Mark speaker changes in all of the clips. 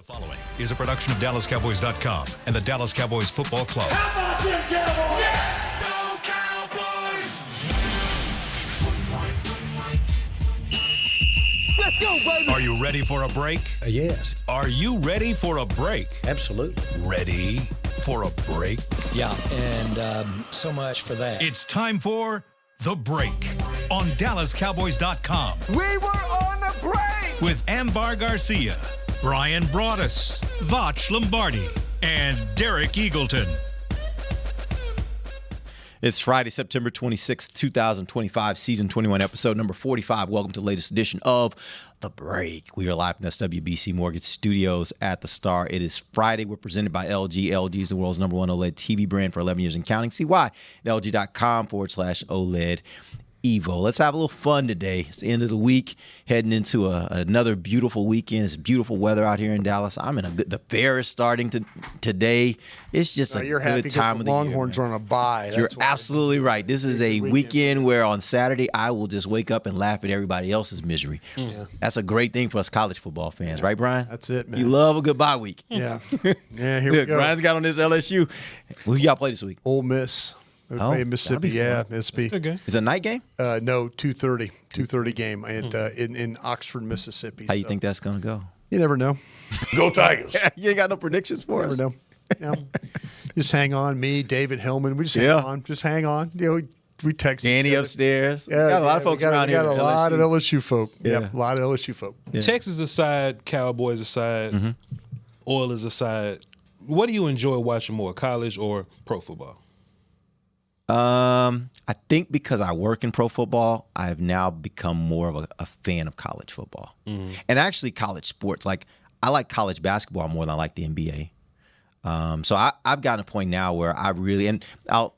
Speaker 1: Following is a production of DallasCowboys.com and the Dallas Cowboys Football Club.
Speaker 2: How about them Cowboys?
Speaker 1: Yeah!
Speaker 2: Go Cowboys!
Speaker 3: Let's go, baby!
Speaker 1: Are you ready for a break?
Speaker 3: Yes.
Speaker 1: Are you ready for a break?
Speaker 3: Absolutely.
Speaker 1: Ready for a break?
Speaker 3: Yeah, and so much for that.
Speaker 1: It's time for The Break on DallasCowboys.com.
Speaker 2: We were on the break!
Speaker 1: With Ambar Garcia, Bryan Broaddus, Voch Lombardi, and Derek Eagleton.
Speaker 4: It's Friday, September 26th, 2025, season 21, episode number 45. Welcome to the latest edition of The Break. We are live from SWBC Mortgage Studios at the Star. It is Friday. We're presented by LG. LG is the world's #1 OLED TV brand for 11 years and counting. See why at LG.com/OLED Evo. Let's have a little fun today. It's the end of the week, heading into another beautiful weekend. It's beautiful weather out here in Dallas. The fair is starting today. It's just a good time of the year.
Speaker 5: Longhorns are on a bye.
Speaker 4: You're absolutely right. This is a weekend where on Saturday I will just wake up and laugh at everybody else's misery. Yeah. That's a great thing for us college football fans, right, Bryan?
Speaker 5: That's it, man.
Speaker 4: You love a good bye week.
Speaker 5: Yeah. Yeah, here we go.
Speaker 4: Bryan's got on this LSU. Who y'all play this week?
Speaker 5: Ole Miss. Mississippi, Mississippi.
Speaker 4: Okay. Is it a night game?
Speaker 5: No, 2:30 game in Oxford, Mississippi.
Speaker 4: How you think that's going to go?
Speaker 5: You never know.
Speaker 2: Go Tigers!
Speaker 4: You ain't got no predictions for us?
Speaker 5: Never know. Yeah. Just hang on. Me, David Hillman. We just hang on. Just hang on. You know, we text
Speaker 4: Danny upstairs.
Speaker 5: Yeah,
Speaker 4: got a lot of folks around here.
Speaker 5: We got a lot of LSU folk.
Speaker 4: Yeah,
Speaker 5: a lot of LSU folk.
Speaker 6: Yeah. Texas aside, Cowboys aside, Oilers aside, what do you enjoy watching more, college or pro football?
Speaker 4: I think because I work in pro football, I've now become more of a fan of college football and actually college sports. Like I like college basketball more than I like the NBA. So I've gotten a point now where I really, and I'll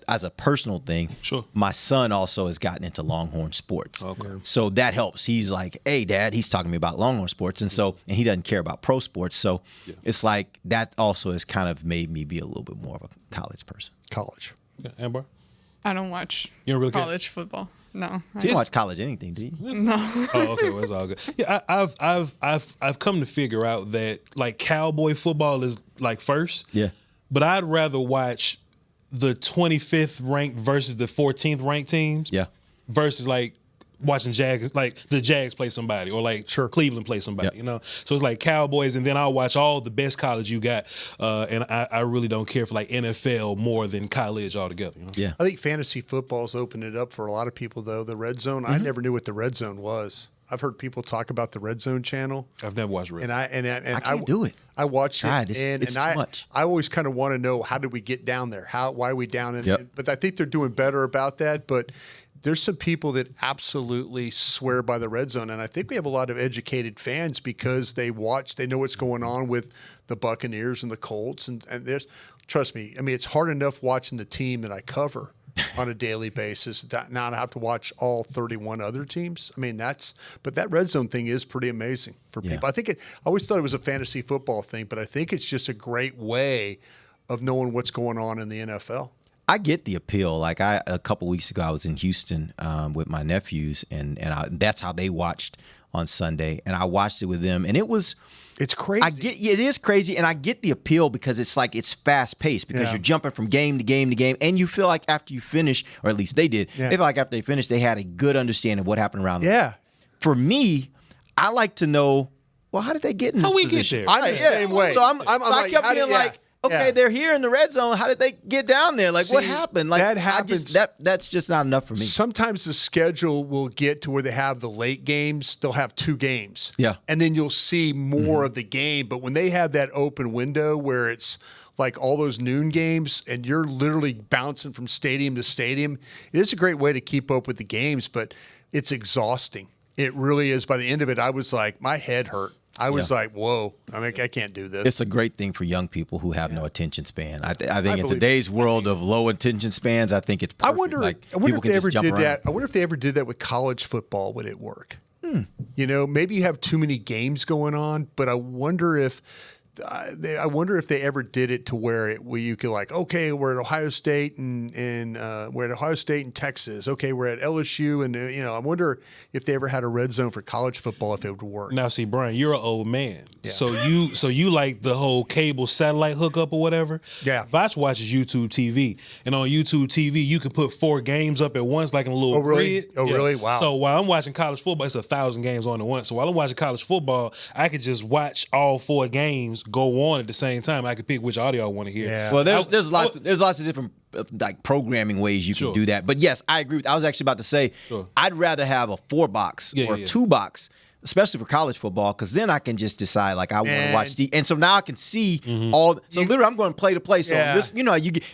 Speaker 4: as a personal thing,
Speaker 6: sure.
Speaker 4: My son also has gotten into Longhorn sports.
Speaker 6: Okay.
Speaker 4: So that helps. He's like, hey, Dad, he's talking to me about Longhorn sports. And and he doesn't care about pro sports. So it's like that also has kind of made me be a little bit more of a college person.
Speaker 5: College.
Speaker 6: Yeah, Amber?
Speaker 7: I don't watch
Speaker 6: college
Speaker 7: football. No.
Speaker 4: You don't watch college anything, do you?
Speaker 7: No.
Speaker 6: Oh, okay. Well, it's all good. Yeah, I've come to figure out that like cowboy football is like first.
Speaker 4: Yeah.
Speaker 6: But I'd rather watch the 25th ranked versus the 14th ranked teams.
Speaker 4: Yeah.
Speaker 6: Versus like watching Jags, like the Jags play somebody or like Cleveland play somebody, you know? So it's like Cowboys, and then I'll watch all the best college you got. And I really don't care for like NFL more than college altogether. You know?
Speaker 4: Yeah.
Speaker 5: I think fantasy football's opened it up for a lot of people, though. The Redzone, I never knew what the Redzone was. I've heard people talk about the Redzone channel.
Speaker 6: I've never watched Redzone.
Speaker 5: And
Speaker 4: I can't do it.
Speaker 5: I watched it,
Speaker 4: it's too much.
Speaker 5: I always kind of want to know, how did we get down there? Why are we down in But I think they're doing better about that. But there's some people that absolutely swear by the Redzone, and I think we have a lot of educated fans because they know what's going on with the Buccaneers and the Colts, and there's, trust me, I mean, it's hard enough watching the team that I cover on a daily basis, not have to watch all 31 other teams. I mean, but that Redzone thing is pretty amazing for people. I always thought it was a fantasy football thing, but I think it's just a great way of knowing what's going on in the NFL.
Speaker 4: I get the appeal. Like a couple weeks ago, I was in Houston with my nephews, and that's how they watched on Sunday, and I watched it with them, and it's crazy. It is crazy, and I get the appeal because it's like it's fast paced because you're jumping from game to game to game, and you feel like after you finish, or at least they did, they feel like after they finished, they had a good understanding of what happened around them.
Speaker 5: Yeah.
Speaker 4: For me, I like to know, well, how did they get in this position?
Speaker 6: Get there?
Speaker 5: I'm the same way.
Speaker 4: So I kept being like, okay, they're here in the red zone. How did they get down there? Like, what happened? Like,
Speaker 5: that happens.
Speaker 4: That's just not enough for me.
Speaker 5: Sometimes the schedule will get to where they have the late games. They'll have 2 games.
Speaker 4: Yeah.
Speaker 5: And then you'll see more of the game. But when they have that open window where it's like all those noon games and you're literally bouncing from stadium to stadium, it is a great way to keep up with the games, but it's exhausting. It really is. By the end of it, I was like, my head hurt. I was like, whoa, I mean, I can't do this.
Speaker 4: It's a great thing for young people who have no attention span. I think in today's world of low attention spans, I think it's perfect.
Speaker 5: I wonder if they ever did that. I wonder if they ever did that with college football. Would it work? You know, maybe you have too many games going on, but I wonder if I wonder if they ever did it to where you could like, okay, we're at Ohio State and we're at Ohio State and Texas. Okay, we're at LSU and I wonder if they ever had a red zone for college football if it would work.
Speaker 6: Now, see, Bryan, you're an old man, so you like the whole cable satellite hookup or whatever.
Speaker 5: Yeah.
Speaker 6: Voch watches YouTube TV, and on YouTube TV you can put 4 games up at once, like in a little.
Speaker 5: Oh, really?
Speaker 6: grid.
Speaker 5: Oh, really? Wow.
Speaker 6: So while I'm watching college football, it's 1,000 games on at once. So while I'm watching college football, I could just watch all 4 games go on at the same time. I could pick which audio I want to hear.
Speaker 5: Yeah.
Speaker 4: Well, there's lots of different like programming ways you can do that. But yes, I agree. I was actually about to say I'd rather have a 4-box or a 2-box, especially for college football, because then I can just decide like I want to watch and so now I can see all. So literally, I'm going play to play. So this,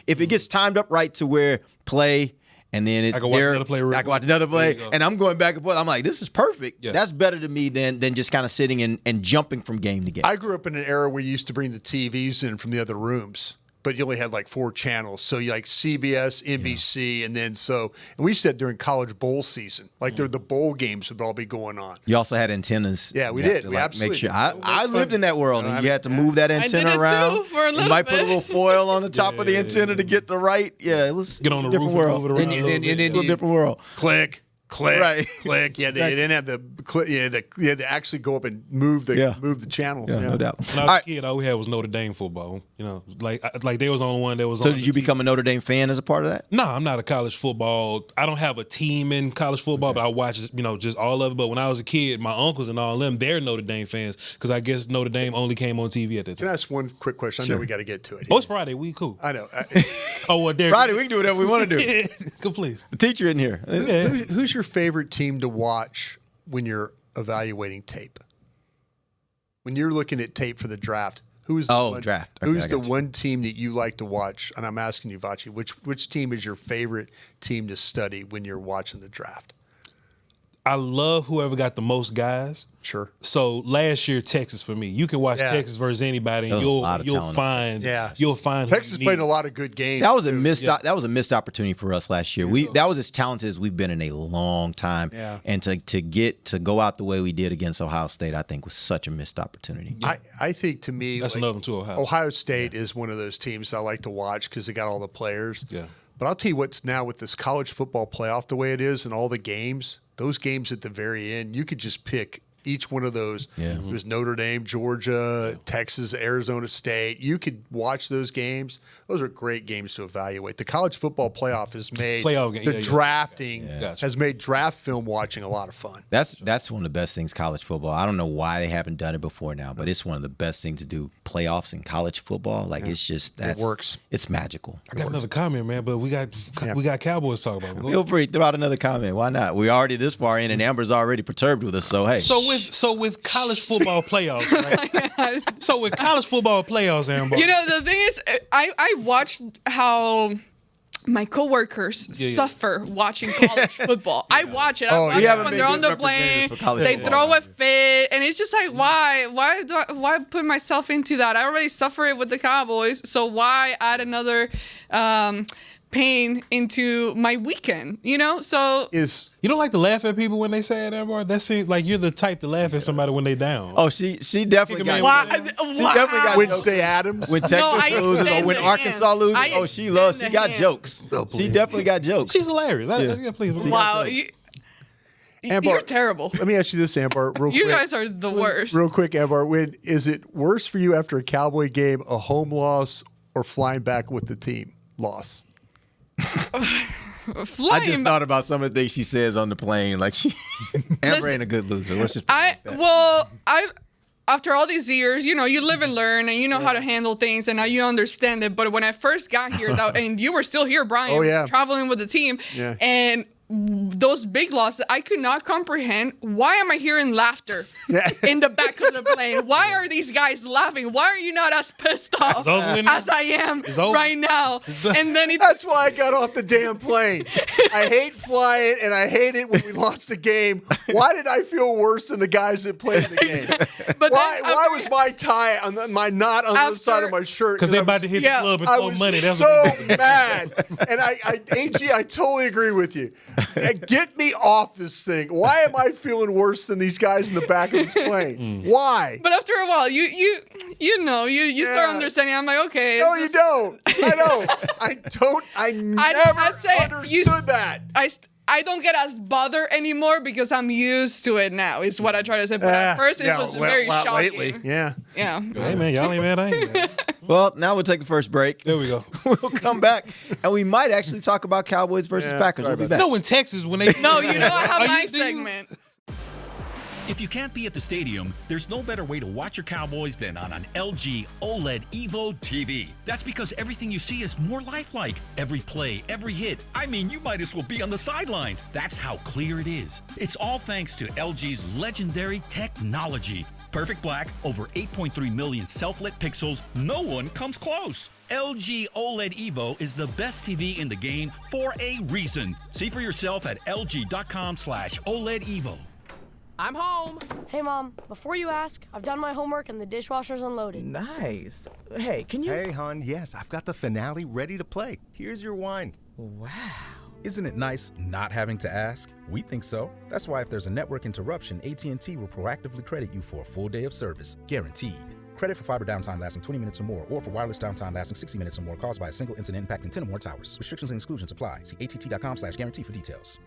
Speaker 4: if it gets timed up right to where play. And then
Speaker 6: I can watch another play.
Speaker 4: I can watch another play, and I'm going back and forth. I'm like, this is perfect. Yeah. That's better to me than just kind of sitting and jumping from game to game.
Speaker 5: I grew up in an era where you used to bring the TVs in from the other rooms, but you only had like 4 channels. So you like CBS, NBC, and then and we said during college bowl season, like the bowl games would all be going on.
Speaker 4: You also had antennas.
Speaker 5: Yeah, we did. We absolutely
Speaker 4: make sure. I lived in that world, and you had to move that antenna around.
Speaker 7: Too, for a little
Speaker 4: you might
Speaker 7: bit.
Speaker 4: put a little foil on the top of the antenna to get the right. Yeah, it was
Speaker 6: Get on the
Speaker 4: different
Speaker 6: roof
Speaker 4: world.
Speaker 6: and move it around.
Speaker 5: And then
Speaker 4: a different world.
Speaker 5: Click,
Speaker 4: Right.
Speaker 5: click. Yeah, they didn't have the click. Yeah, they had to actually go up and move the channels.
Speaker 4: Yeah, no doubt.
Speaker 6: When I was a kid, all we had was Notre Dame football. Like they was on one that was.
Speaker 4: So
Speaker 6: on
Speaker 4: did
Speaker 6: the
Speaker 4: you
Speaker 6: TV.
Speaker 4: become a Notre Dame fan as a part of that?
Speaker 6: No, I'm not a college football. I don't have a team in college football, but I watch just all of it. But when I was a kid, my uncles and all of them, they're Notre Dame fans because I guess Notre Dame only came on TV at that
Speaker 5: Can
Speaker 6: time.
Speaker 5: I ask one quick question? I know we got to get to it.
Speaker 6: Oh, it's Friday. We cool.
Speaker 5: I know.
Speaker 6: Oh, well, Derek.
Speaker 4: Friday, we can do whatever we want to do.
Speaker 6: Go please.
Speaker 4: The teacher in here.
Speaker 5: Who's your favorite team to watch when you're evaluating tape? When you're looking at tape for the draft, who's the
Speaker 4: draft? Okay,
Speaker 5: who's the one team that you like to watch? And I'm asking you, Voch, which team is your favorite team to study when you're watching the draft?
Speaker 6: I love whoever got the most guys.
Speaker 5: Sure.
Speaker 6: So last year, Texas for me. You can watch Texas versus anybody, and you'll find
Speaker 5: Texas played a lot of good games.
Speaker 4: That was a missed opportunity for us last year. That was as talented as we've been in a long time.
Speaker 5: Yeah.
Speaker 4: And to go out the way we did against Ohio State, I think was such a missed opportunity.
Speaker 5: I think to me
Speaker 6: that's another one too.
Speaker 5: Ohio State is one of those teams I like to watch because they got all the players.
Speaker 6: Yeah.
Speaker 5: But I'll tell you what's now with this college football playoff the way it is and all the games. Those games at the very end, you could just pick each one of those.
Speaker 4: Yeah.
Speaker 5: It was Notre Dame, Georgia, Texas, Arizona State. You could watch those games. Those are great games to evaluate. The college football playoff has made drafting has made draft film watching a lot of fun.
Speaker 4: That's one of the best things college football. I don't know why they haven't done it before now, but it's one of the best things to do. Playoffs in college football, it's just it
Speaker 5: works.
Speaker 4: It's magical.
Speaker 6: I got another comment, man, but we got Cowboys to talk about.
Speaker 4: Feel free, throw out another comment. Why not? We're already this far in, and Amber's already perturbed with us. So hey.
Speaker 6: So with college football playoffs, right? So with college football playoffs, Amber.
Speaker 7: The thing is, I watched how my coworkers suffer watching college football. I watch it. I watch it when they're on the plane. They throw a fit, and it's just like, why put myself into that? I already suffer it with the Cowboys, so why add another pain into my weekend? So
Speaker 6: you don't like to laugh at people when they say it, Amber? That seems like you're the type to laugh at somebody when they down.
Speaker 4: Oh, she definitely got
Speaker 5: Wednesday Adams.
Speaker 4: When Texas loses or when Arkansas loses, she got jokes. She definitely got jokes.
Speaker 6: She's hilarious. Please.
Speaker 7: Wow.
Speaker 5: Ambar,
Speaker 7: you're terrible.
Speaker 5: Let me ask you this, Ambar, real quick.
Speaker 7: You guys are the worst.
Speaker 5: Real quick, Ambar, is it worse for you after a Cowboy game, a home loss, or flying back with the team loss?
Speaker 4: I just thought about some of the things she says on the plane. Like Amber ain't a good loser. Let's just
Speaker 7: after all these years, you live and learn, and you know how to handle things, and now you understand it. But when I first got here, and you were still here, Bryan, traveling with the team, and those big losses, I could not comprehend. Why am I hearing laughter in the back of the plane? Why are these guys laughing? Why are you not as pissed off as I am right now? And then
Speaker 5: that's why I got off the damn plane. I hate flying, and I hate it when we lost the game. Why did I feel worse than the guys that played the game?
Speaker 7: But
Speaker 5: why was my tie my knot on the other side of my shirt?
Speaker 6: Because they're about to hit the club and throw money.
Speaker 5: That's so mad. And I totally agree with you. Get me off this thing. Why am I feeling worse than these guys in the back of this plane? Why?
Speaker 7: But after a while, you start understanding. I'm like, okay.
Speaker 5: No, you don't. I know. I never understood that.
Speaker 7: I don't get as bothered anymore because I'm used to it now. Is what I try to say. But at first, it was very shocking.
Speaker 5: Lately, yeah.
Speaker 7: Yeah.
Speaker 6: Hey man, y'all ain't mad. I ain't mad.
Speaker 4: Well, now we'll take the first break.
Speaker 6: There we go.
Speaker 4: We'll come back, and we might actually talk about Cowboys versus Packers. We'll be back.
Speaker 6: No, in Texas when they.
Speaker 7: No, I have my segment.
Speaker 8: If you can't be at the stadium, there's no better way to watch your Cowboys than on an LG OLED Evo TV. That's because everything you see is more lifelike. Every play, every hit. I mean, you might as well be on the sidelines. That's how clear it is. It's all thanks to LG's legendary technology. Perfect black, over 8.3 million self-lit pixels. No one comes close. LG OLED Evo is the best TV in the game for a reason. See for yourself at lg.com/OLED Evo.
Speaker 9: I'm home. Hey, Mom. Before you ask, I've done my homework and the dishwasher's unloaded.
Speaker 10: Nice. Hey, can you... Hey, hon, yes, I've got the finale ready to play. Here's your wine.
Speaker 11: Wow. Isn't it nice not having to ask? We think so. That's why if there's a network interruption, AT&T will proactively credit you for a full day of service. Guaranteed. Credit for fiber downtime lasting 20 minutes or more, or for wireless downtime lasting 60 minutes or more caused by a single incident impacting 10 or more towers. Restrictions and exclusions apply. See att.com/guarantee for details.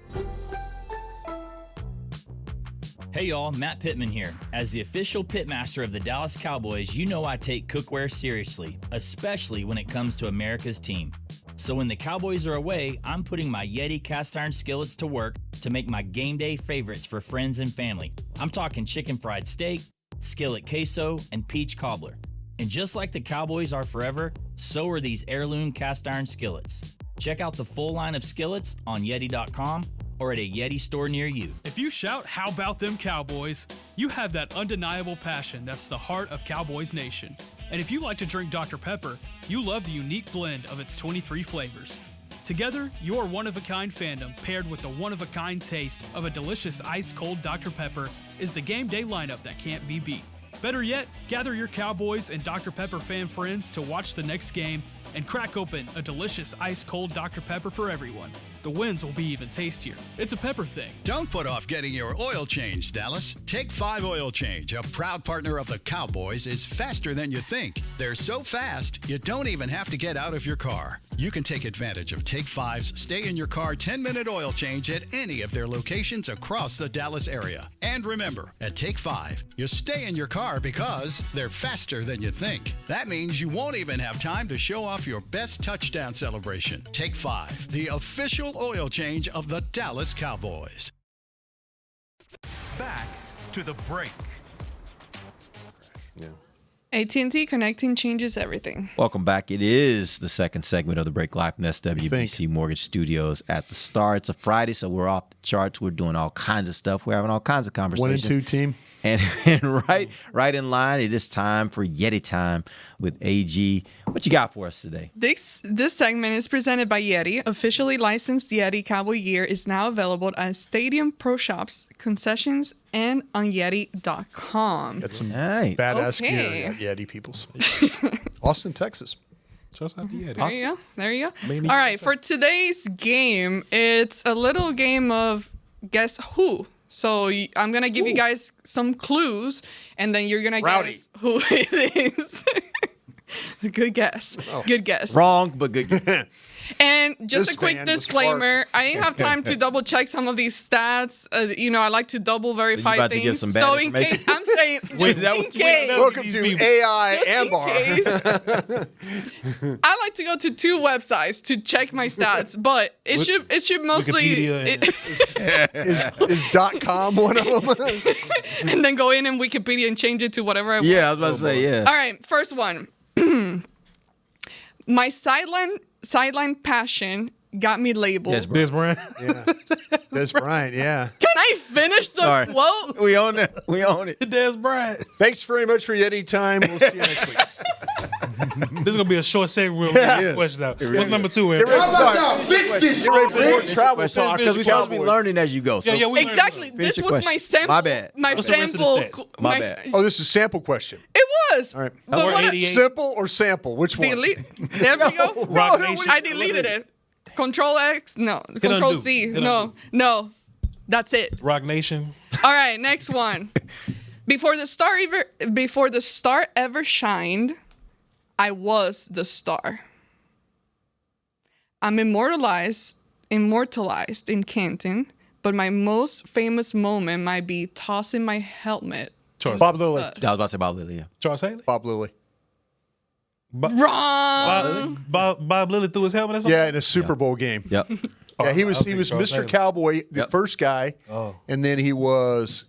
Speaker 12: Hey y'all, Matt Pittman here. As the official pitmaster of the Dallas Cowboys, you know I take cookware seriously, especially when it comes to America's team. So when the Cowboys are away, I'm putting my Yeti cast iron skillets to work to make my game day favorites for friends and family. I'm talking chicken fried steak, skillet queso, and peach cobbler. And just like the Cowboys are forever, so are these heirloom cast iron skillets. Check out the full line of skillets on Yeti.com or at a Yeti store near you.
Speaker 13: If you shout, "How about them Cowboys?" you have that undeniable passion that's the heart of Cowboys Nation. And if you like to drink Dr. Pepper, you love the unique blend of its 23 flavors. Together, your one-of-a-kind fandom paired with the one-of-a-kind taste of a delicious ice-cold Dr. Pepper is the game day lineup that can't be beat. Better yet, gather your Cowboys and Dr. Pepper fan friends to watch the next game and crack open a delicious ice-cold Dr. Pepper for everyone. The wins will be even tastier. It's a pepper thing.
Speaker 14: Don't put off getting your oil changed, Dallas. Take 5 Oil Change, a proud partner of the Cowboys, is faster than you think. They're so fast, you don't even have to get out of your car. You can take advantage of Take 5's stay-in-your-car 10-minute oil change at any of their locations across the Dallas area. And remember, at Take 5, you stay in your car because they're faster than you think. That means you won't even have time to show off your best touchdown celebration. Take 5, the official oil change of the Dallas Cowboys.
Speaker 1: Back to the break.
Speaker 7: AT&T connecting changes everything.
Speaker 4: Welcome back. It is the second segment of the Break Live from SWBC Mortgage Studios at the Star. It's a Friday, so we're off the charts. We're doing all kinds of stuff. We're having all kinds of conversations.
Speaker 5: 1 and 2 team.
Speaker 4: And right in line, it is time for Yeti time with AG. What you got for us today?
Speaker 7: This segment is presented by Yeti. Officially licensed Yeti Cowboy gear is now available at Stadium Pro Shops, concessions, and on Yeti.com.
Speaker 5: Got some badass gear at Yeti peoples. Austin, Texas.
Speaker 6: Just out the Yeti.
Speaker 7: There you go. All right, for today's game, it's a little game of guess who. So I'm going to give you guys some clues, and then you're going to guess who it is. Good guess. Oh. Good guess.
Speaker 4: Wrong, but good guess.
Speaker 7: And just a quick disclaimer, I didn't have time to double check some of these stats. I like to double verify things.
Speaker 4: To give some bad
Speaker 7: in case, I'm saying, just in case.
Speaker 5: Welcome to AI Ambar.
Speaker 7: I like to go to 2 websites to check my stats, but it should mostly
Speaker 5: is .com one of them?
Speaker 7: And then go in and Wikipedia and change it to whatever I want.
Speaker 4: Yeah, I was about to say, yeah.
Speaker 7: All right, first one. My sideline passion got me labeled.
Speaker 6: Des Bryan.
Speaker 5: Yeah. Des Bryan, yeah.
Speaker 7: Can I finish the quote?
Speaker 4: We own it.
Speaker 6: Des Bryan.
Speaker 5: Thanks very much for Yeti time. We'll see you next week.
Speaker 6: This is going to be a short segment. We'll question out. What's number 2, Aaron?
Speaker 5: How about y'all fix this shit? Get ready for travel talk.
Speaker 4: Because we're supposed to be learning as you go. So.
Speaker 7: Exactly. This was my sample.
Speaker 4: My bad.
Speaker 7: My bad.
Speaker 5: Oh, this is a sample question.
Speaker 7: It was.
Speaker 5: All right. Simple or sample? Which one?
Speaker 7: Delete. There we go. I deleted it. Control X? No. Control
Speaker 6: undo.
Speaker 7: C?
Speaker 6: Hit
Speaker 7: No. No. That's it.
Speaker 6: Rock Nation.
Speaker 7: All right, next one. Before the star ever shined, I was the star. I'm immortalized in Canton, but my most famous moment might be tossing my helmet.
Speaker 5: Bob Lilly.
Speaker 4: I was about to say Bob Lilly. Yeah.
Speaker 6: Charles Haley.
Speaker 5: Bob Lilly.
Speaker 7: Wrong.
Speaker 6: Bob Lilly threw his helmet or something?
Speaker 5: Yeah, in a Super Bowl game.
Speaker 4: Yep.
Speaker 5: Yeah, he was
Speaker 6: Charles
Speaker 5: Mr.
Speaker 6: Haley.
Speaker 5: Cowboy, the first guy, and then he was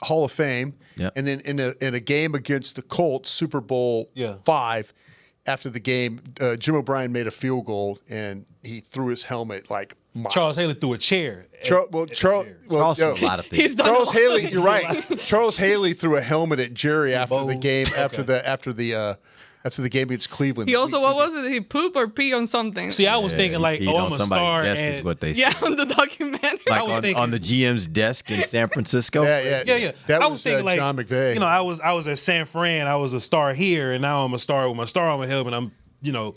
Speaker 5: Hall of Fame, and then in a game against the Colts, Super Bowl 5. After the game, Jim O'Brien made a field goal and he threw his helmet like miles.
Speaker 6: Charles Haley threw a chair.
Speaker 4: Charles a lot of things.
Speaker 5: Charles Haley, you're right. Charles Haley threw a helmet at Jerry after the game. After the game against Cleveland.
Speaker 7: He also, what was it? He poop or pee on something?
Speaker 6: See, I was thinking like,
Speaker 4: Peed
Speaker 6: I'm
Speaker 4: on
Speaker 6: a
Speaker 4: somebody's
Speaker 6: star.
Speaker 4: desk
Speaker 6: And
Speaker 4: is what they
Speaker 7: Yeah,
Speaker 4: said.
Speaker 7: on the documentary.
Speaker 4: Like on the GM's desk in San Francisco.
Speaker 6: Yeah.
Speaker 5: That
Speaker 6: I
Speaker 5: was
Speaker 6: was thinking like,
Speaker 5: John McVay.
Speaker 6: You know, I was at San Fran. I was a star here, and now I'm a star with my star on my helmet. I'm,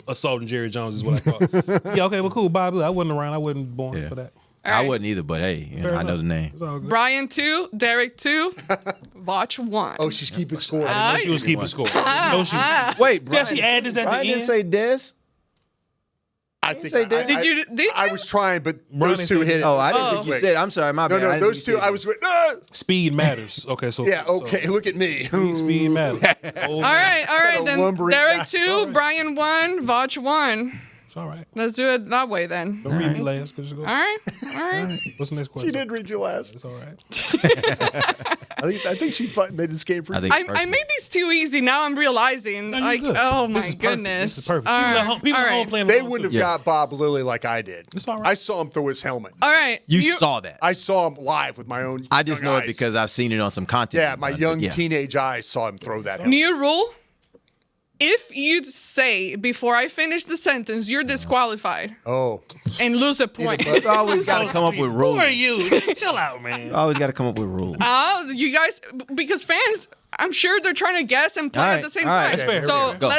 Speaker 6: assaulting Jerry Jones is what I thought. Yeah, okay, well, cool, Bob. I wasn't around. I wasn't born for that.
Speaker 4: I wouldn't either, but hey, I know the name.
Speaker 6: It's all good.
Speaker 7: Bryan 2, Derek 2, Voch 1.
Speaker 5: Oh, she's keeping score.
Speaker 6: I didn't know she was keeping score.
Speaker 4: Wait,
Speaker 6: see how she added this at
Speaker 4: Bryan
Speaker 6: the
Speaker 4: didn't
Speaker 6: end?
Speaker 4: say Des?
Speaker 5: I think
Speaker 7: Did you?
Speaker 5: I was trying, but
Speaker 6: Bryan
Speaker 5: those two hit it.
Speaker 4: Oh, I didn't think you said. I'm sorry, my bad.
Speaker 5: No,
Speaker 4: I didn't
Speaker 5: those
Speaker 4: think you
Speaker 5: two.
Speaker 4: said
Speaker 5: I was going. No!
Speaker 6: Speed matters. Okay, so
Speaker 5: Yeah. Okay. Look at me.
Speaker 6: Speed matters.
Speaker 7: All right. Then
Speaker 5: lumbering
Speaker 7: Derek
Speaker 5: guy.
Speaker 7: 2, Bryan 1, Voch 1.
Speaker 6: It's all right.
Speaker 7: Let's do it that way then.
Speaker 6: Don't read me last. Just go.
Speaker 7: All right.
Speaker 6: What's the next question?
Speaker 5: She did read you last.
Speaker 6: It's all right.
Speaker 5: I think she made this game for you.
Speaker 7: I made these too easy. Now I'm realizing.
Speaker 6: No,
Speaker 7: Like,
Speaker 6: you're good.
Speaker 7: oh my
Speaker 6: This is perfect.
Speaker 7: goodness.
Speaker 6: This is perfect.
Speaker 7: All
Speaker 6: People
Speaker 7: right.
Speaker 6: at home- people
Speaker 7: All
Speaker 6: at home
Speaker 7: right.
Speaker 6: playing
Speaker 5: They
Speaker 6: along
Speaker 5: wouldn't
Speaker 6: too.
Speaker 5: have got Bob Lilly like I did.
Speaker 6: It's all right.
Speaker 5: I saw him throw his helmet.
Speaker 7: All right.
Speaker 4: You saw that.
Speaker 5: I saw him live with my own.
Speaker 4: I just
Speaker 5: young
Speaker 4: know
Speaker 5: eyes.
Speaker 4: it because I've seen it on some content.
Speaker 5: Yeah, my young
Speaker 4: Yeah.
Speaker 5: teenage eyes saw him throw that helmet.
Speaker 7: New rule. If you say before I finish the sentence, you're disqualified
Speaker 5: Oh,
Speaker 7: and lose a point.
Speaker 4: You always got to come up with rules.
Speaker 6: Who are you? Chill out, man.
Speaker 4: You always got to come up with rules.
Speaker 7: Oh, you guys, because fans, I'm sure they're trying to guess and play
Speaker 4: All
Speaker 7: at
Speaker 4: right,
Speaker 7: the same
Speaker 4: all right.
Speaker 7: time.
Speaker 4: That's
Speaker 6: fair.
Speaker 7: So
Speaker 4: Go.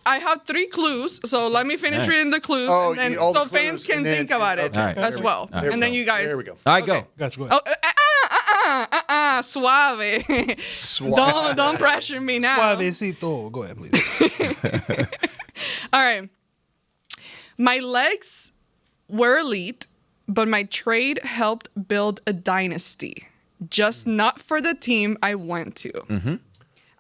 Speaker 7: I have 3 clues. So let me finish
Speaker 4: All right.
Speaker 7: reading the clues,
Speaker 5: Oh,
Speaker 7: and then
Speaker 5: all the
Speaker 7: so fans
Speaker 5: clues,
Speaker 7: can
Speaker 5: and then-
Speaker 7: think about it
Speaker 5: okay.
Speaker 4: All right.
Speaker 7: as well.
Speaker 4: All right.
Speaker 7: And then you guys.
Speaker 5: there we go.
Speaker 4: All right, go.
Speaker 6: Gotcha. Go ahead.
Speaker 7: Suave. Don't pressure me now.
Speaker 6: Suavecito. Go ahead, please.
Speaker 7: All right. My legs were elite, but my trade helped build a dynasty. Just not for the team I went to.
Speaker 4: Mm-hmm.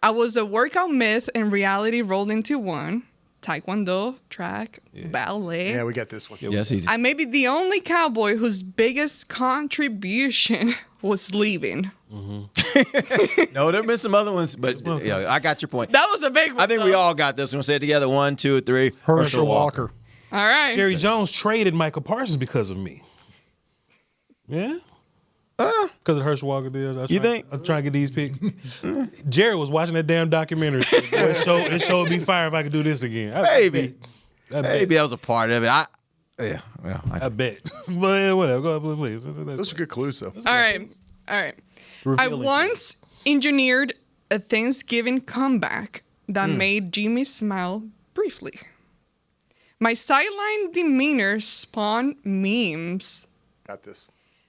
Speaker 7: I was a workout myth and reality rolled into one. Taekwondo, track, ballet.
Speaker 5: yeah, we got this one.
Speaker 4: Yes, easy.
Speaker 7: I may be the only cowboy whose biggest contribution was leaving.
Speaker 4: No, there have been some other ones, but yeah, I got your point.
Speaker 7: That was a big one.
Speaker 4: I think we
Speaker 7: though.
Speaker 4: all got this. We're going to say it together. 1, 2, 3.
Speaker 5: Herschel Walker.
Speaker 7: All right.
Speaker 6: Jerry Jones traded Michael Parsons because of me. Yeah? Because of Herschel Walker deal.
Speaker 4: You think?
Speaker 6: I'm trying to get these picks. Jerry was watching that damn documentary. It showed me fire if I could do this again.
Speaker 4: Maybe.
Speaker 6: I bet.
Speaker 4: Maybe that was a part of it. I
Speaker 6: bet. But yeah, whatever. Go ahead, please.
Speaker 5: Those are good clues, though.
Speaker 7: All right. I
Speaker 6: Revealing
Speaker 7: once engineered a Thanksgiving comeback that made Jimmy smile briefly. My sideline demeanor spawned memes.
Speaker 5: Got this.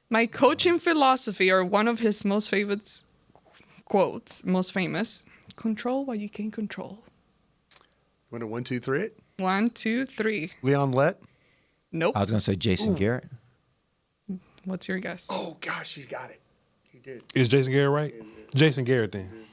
Speaker 7: My coaching philosophy, or one of his most favorite quotes, most famous, control what you can control.
Speaker 5: Want to 1, 2, 3 it?
Speaker 7: 1, 2, 3.
Speaker 5: Leon Lett.
Speaker 7: Nope.
Speaker 4: was going to say Jason Garrett.
Speaker 7: What's your guess?
Speaker 5: Oh gosh, you got it. He did.
Speaker 6: Is Jason Garrett right? Jason Garrett then.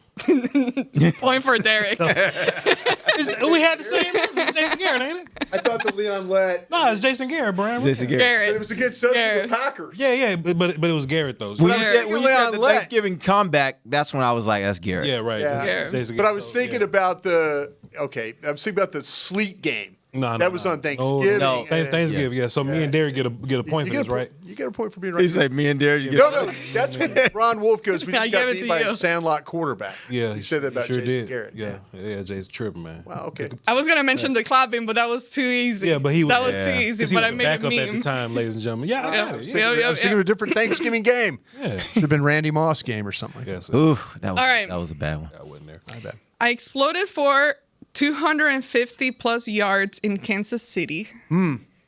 Speaker 7: Point for Derek.
Speaker 6: We had the same answer. It's Jason Garrett, ain't it?
Speaker 5: I thought the Leon Lett.
Speaker 6: No, it's Jason Garrett, Brian.
Speaker 4: Jason Garrett.
Speaker 5: But
Speaker 7: Garrett.
Speaker 5: it was against us
Speaker 7: Garrett.
Speaker 5: the Packers.
Speaker 6: Yeah, but it was Garrett though.
Speaker 4: When you
Speaker 5: I was
Speaker 4: said,
Speaker 5: thinking
Speaker 4: when you said
Speaker 5: Leon
Speaker 4: the
Speaker 5: Lett.
Speaker 4: Thanksgiving comeback, that's when I was like, that's Garrett.
Speaker 6: Yeah, right.
Speaker 5: Yeah.
Speaker 7: Garrett.
Speaker 6: Jason
Speaker 5: But I
Speaker 6: Garrett,
Speaker 5: was
Speaker 6: so,
Speaker 5: thinking
Speaker 6: yeah.
Speaker 5: about I was thinking about the sleet game.
Speaker 6: No,
Speaker 5: that was on Thanksgiving.
Speaker 4: No.
Speaker 6: Thanksgiving. Yeah. So me and Derek get a point for this, right?
Speaker 5: You get a point for being right.
Speaker 4: He said, me and Derek.
Speaker 5: No, that's when Ron Wolf goes, we
Speaker 7: I
Speaker 5: just got
Speaker 7: gave it
Speaker 5: beat
Speaker 7: to
Speaker 5: by
Speaker 7: you.
Speaker 5: a Sandlot quarterback.
Speaker 6: Yeah,
Speaker 5: He said that about
Speaker 6: sure
Speaker 5: Jason
Speaker 6: did.
Speaker 5: Garrett.
Speaker 6: Yeah, Jason tripping, man.
Speaker 5: Wow, okay.
Speaker 7: I was going to mention the clapping, but that was too easy.
Speaker 6: Yeah, but he was
Speaker 7: That was too easy,
Speaker 6: 'cause he
Speaker 7: but
Speaker 6: was
Speaker 7: I
Speaker 6: the
Speaker 7: made a
Speaker 6: backup at the
Speaker 7: meme.
Speaker 6: time, ladies and gentlemen. Yeah, I got it.
Speaker 7: Yeah, yeah,
Speaker 5: I was thinking of a different Thanksgiving game.
Speaker 6: Yeah.
Speaker 5: Should have been Randy Moss game or something like that.
Speaker 6: Yes.
Speaker 4: Ooh, that was,
Speaker 7: All right.
Speaker 4: that was a bad one.
Speaker 6: I wasn't there.
Speaker 5: My bad.
Speaker 7: I exploded for 250 plus yards in Kansas City.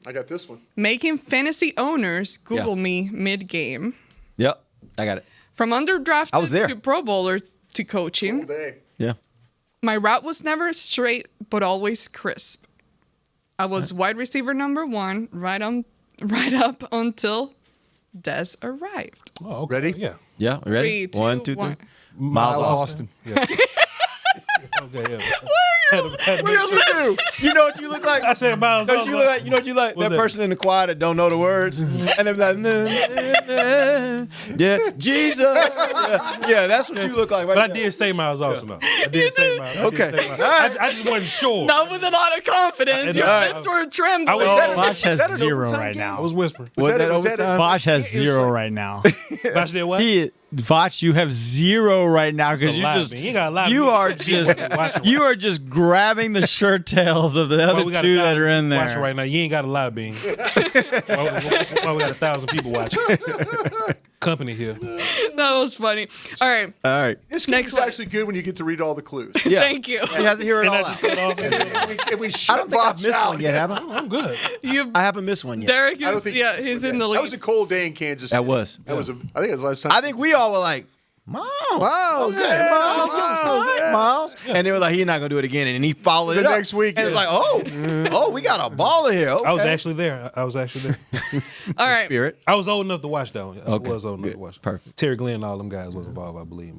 Speaker 5: I got this one.
Speaker 7: Making fantasy owners Google me mid-game.
Speaker 4: Yep, I got it.
Speaker 7: From underdrafted
Speaker 4: I was there.
Speaker 7: to Pro Bowler to coaching.
Speaker 5: All day.
Speaker 4: Yeah.
Speaker 7: My route was never straight, but always crisp. I was wide receiver number 1 right up until Des arrived.
Speaker 6: Oh, okay.
Speaker 5: Ready?
Speaker 6: Yeah.
Speaker 4: Yeah, we ready?
Speaker 7: 3, 2,
Speaker 4: 1, 2, 3.
Speaker 7: 1.
Speaker 4: Miles Austin.
Speaker 6: Yeah. Okay, yeah.
Speaker 4: You know what you look like?
Speaker 6: I said Miles
Speaker 4: Don't
Speaker 6: Austin.
Speaker 4: you look like? You know what you like?
Speaker 6: What's
Speaker 4: That
Speaker 6: that?
Speaker 4: person in the choir that don't know the words, and they're like, yeah, Jesus. Yeah, that's what you look like. Right
Speaker 6: But I
Speaker 4: there.
Speaker 6: did say Miles Austin, though. I did say Miles.
Speaker 4: Okay.
Speaker 6: I just wasn't sure.
Speaker 7: Not with a lot of confidence. Your lips were trembling.
Speaker 6: I was,
Speaker 15: Voch has 0 right
Speaker 6: I
Speaker 15: now.
Speaker 6: was whispering.
Speaker 4: Was that overtime?
Speaker 15: Voch has 0 right now.
Speaker 6: Voch did what?
Speaker 15: Voch, you have 0 right now
Speaker 6: That's
Speaker 15: because
Speaker 6: a
Speaker 15: you
Speaker 6: lie,
Speaker 15: just
Speaker 6: man. You gotta lie to
Speaker 15: you
Speaker 6: me.
Speaker 15: are you are just grabbing the shirt tails of the other
Speaker 6: we got
Speaker 15: 2 that are in
Speaker 6: watching
Speaker 15: there.
Speaker 6: right now. You ain't got to lie, Bean. Why we got 1,000 people watching? Company here.
Speaker 7: That was funny. All right.
Speaker 4: All right.
Speaker 5: This
Speaker 7: Next
Speaker 5: game's
Speaker 7: one.
Speaker 5: actually good when you get to read all the clues.
Speaker 4: Yeah.
Speaker 7: Thank you.
Speaker 4: You have to hear it
Speaker 6: And
Speaker 4: all
Speaker 6: I just
Speaker 4: out.
Speaker 6: cut off.
Speaker 5: And we
Speaker 4: I
Speaker 5: shut
Speaker 4: don't think I've
Speaker 5: Voch
Speaker 4: missed
Speaker 5: out.
Speaker 4: one yet, have I?
Speaker 6: I'm good.
Speaker 4: I haven't missed one yet.
Speaker 7: Derek
Speaker 5: I don't
Speaker 7: is,
Speaker 5: think
Speaker 7: yeah, he's in the lead.
Speaker 5: That was a cold day in Kansas
Speaker 4: That
Speaker 5: City.
Speaker 4: was.
Speaker 5: That was. I think it was last time.
Speaker 4: I think we all were like, Miles.
Speaker 5: Miles,
Speaker 4: Okay,
Speaker 5: yeah,
Speaker 4: Miles.
Speaker 5: Miles, yeah.
Speaker 4: Miles. And they were like, he's not going to do it again. And he followed
Speaker 5: The
Speaker 4: it up.
Speaker 5: next week,
Speaker 4: And it's
Speaker 5: yeah.
Speaker 4: like, oh, we got a baller here. Okay.
Speaker 6: I was actually there. All
Speaker 7: right.
Speaker 4: Spirit.
Speaker 6: I was old enough to watch, though. I
Speaker 4: Okay,
Speaker 6: was old enough
Speaker 4: good.
Speaker 6: to watch.
Speaker 4: Perfect.
Speaker 6: Terry Glenn and all them guys was involved, I believe.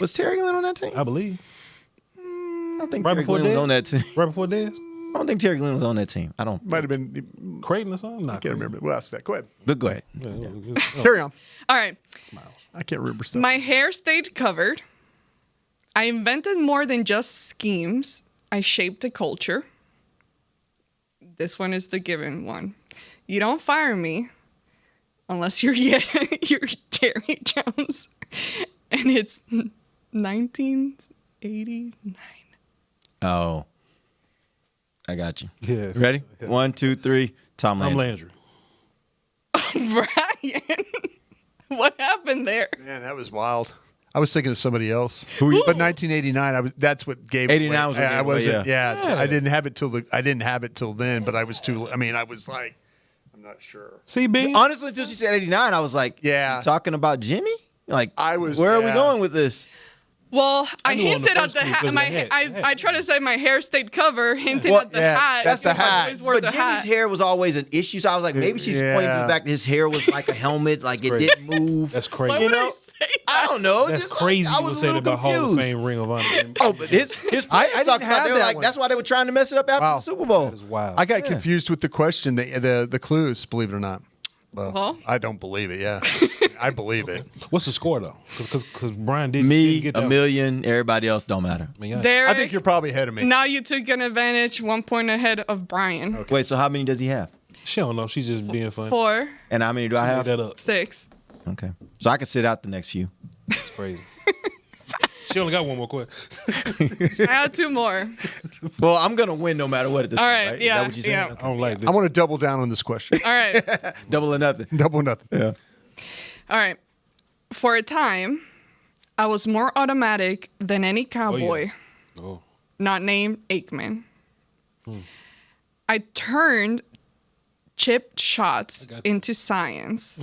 Speaker 4: Was Terry Glenn on that team?
Speaker 6: I believe.
Speaker 4: I don't think
Speaker 6: Right
Speaker 4: Terry
Speaker 6: before
Speaker 4: Glenn was
Speaker 6: Dez?
Speaker 4: on that team.
Speaker 6: Right before Dez?
Speaker 4: I don't think Terry Glenn was on that team. I don't.
Speaker 5: Might have been.
Speaker 6: Creighton or something?
Speaker 5: I can't remember. Well, that's that. Go ahead.
Speaker 4: But go ahead.
Speaker 5: Carry on.
Speaker 7: All right.
Speaker 5: I can't remember stuff.
Speaker 7: My hair stayed covered. I invented more than just schemes. I shaped a culture. This one is the given one. You don't fire me unless you're Jerry Jones. And it's 1989.
Speaker 4: Oh. I got you.
Speaker 6: Yeah.
Speaker 4: Ready?
Speaker 6: Yeah.
Speaker 4: 1, 2, 3. Tom Landry.
Speaker 7: Brian. What happened there?
Speaker 5: Man, that was wild. I was thinking of somebody else.
Speaker 4: Who you?
Speaker 5: But 1989, that's what gave.
Speaker 4: 89
Speaker 5: away.
Speaker 4: was what gave
Speaker 5: I
Speaker 4: away,
Speaker 5: wasn't.
Speaker 4: yeah.
Speaker 5: I didn't have it till then. But I was too. I mean, I was like, I'm not sure.
Speaker 6: See, Bean?
Speaker 4: Honestly, until she said 89, I was like,
Speaker 5: Yeah.
Speaker 4: you talking about Jimmy? Like,
Speaker 5: I was.
Speaker 4: where are we
Speaker 5: yeah.
Speaker 4: going with this?
Speaker 7: Well, I
Speaker 6: knew on the
Speaker 7: hinted at
Speaker 6: first
Speaker 7: the
Speaker 6: clue
Speaker 7: hat.
Speaker 6: because
Speaker 7: My
Speaker 6: of the hat.
Speaker 7: I tried to say my hair stayed covered, hinting
Speaker 4: Well,
Speaker 7: at the
Speaker 5: yeah,
Speaker 7: hat.
Speaker 5: that's the
Speaker 7: because I
Speaker 5: hat.
Speaker 7: always wore
Speaker 4: But
Speaker 7: the
Speaker 4: Jimmy's
Speaker 7: hat.
Speaker 4: hair was always an issue, so I was like, maybe she's pointing to the fact that his hair was like a helmet, like it
Speaker 6: crazy.
Speaker 4: didn't move.
Speaker 6: That's
Speaker 7: Why
Speaker 6: crazy.
Speaker 4: You
Speaker 7: would
Speaker 4: know?
Speaker 7: I say
Speaker 4: I
Speaker 7: that?
Speaker 4: don't know.
Speaker 6: That's
Speaker 4: just like,
Speaker 6: crazy
Speaker 4: I
Speaker 6: you would
Speaker 4: was a
Speaker 6: say that
Speaker 4: little
Speaker 6: about Hall of
Speaker 4: confused.
Speaker 6: Fame, Ring of Honor.
Speaker 4: Oh, but his
Speaker 5: I
Speaker 4: players
Speaker 5: didn't
Speaker 4: talked about
Speaker 5: have
Speaker 4: they were
Speaker 5: that
Speaker 4: like
Speaker 5: one.
Speaker 4: that's why they were trying to mess it up after
Speaker 5: Wow.
Speaker 4: the Super Bowl.
Speaker 6: That is wild.
Speaker 5: I got confused with the question, the clues. Believe it or not.
Speaker 7: Well?
Speaker 5: I don't believe it. Yeah, I believe it.
Speaker 6: What's the score, though? Because Brian didn't
Speaker 4: Me,
Speaker 6: get
Speaker 4: a
Speaker 6: that.
Speaker 4: million, everybody else don't matter.
Speaker 6: I mean, yeah.
Speaker 7: Derek,
Speaker 5: I think you're probably ahead of me.
Speaker 7: now you took an advantage, 1 point ahead of Brian.
Speaker 5: Okay.
Speaker 4: Wait, so how many does he have?
Speaker 6: She don't know. She's just being funny.
Speaker 7: 4,
Speaker 4: And how many do I
Speaker 6: Made
Speaker 4: have?
Speaker 6: that up.
Speaker 7: 6.
Speaker 4: Okay. So I can sit out the next few.
Speaker 6: It's crazy. She only got one more question.
Speaker 7: I had 2 more.
Speaker 4: Well, I'm going to win no matter what at this
Speaker 7: All
Speaker 4: point,
Speaker 7: right,
Speaker 4: right?
Speaker 7: yeah,
Speaker 4: Is that what you're saying?
Speaker 7: yeah.
Speaker 6: I don't like this.
Speaker 5: I want to double down on this question.
Speaker 7: All right.
Speaker 4: Double or nothing.
Speaker 5: Double nothing.
Speaker 4: Yeah.
Speaker 7: All right. For a time, I was more automatic than any cowboy,
Speaker 6: Oh.
Speaker 7: not named Aikman. I turned chipped shots into science.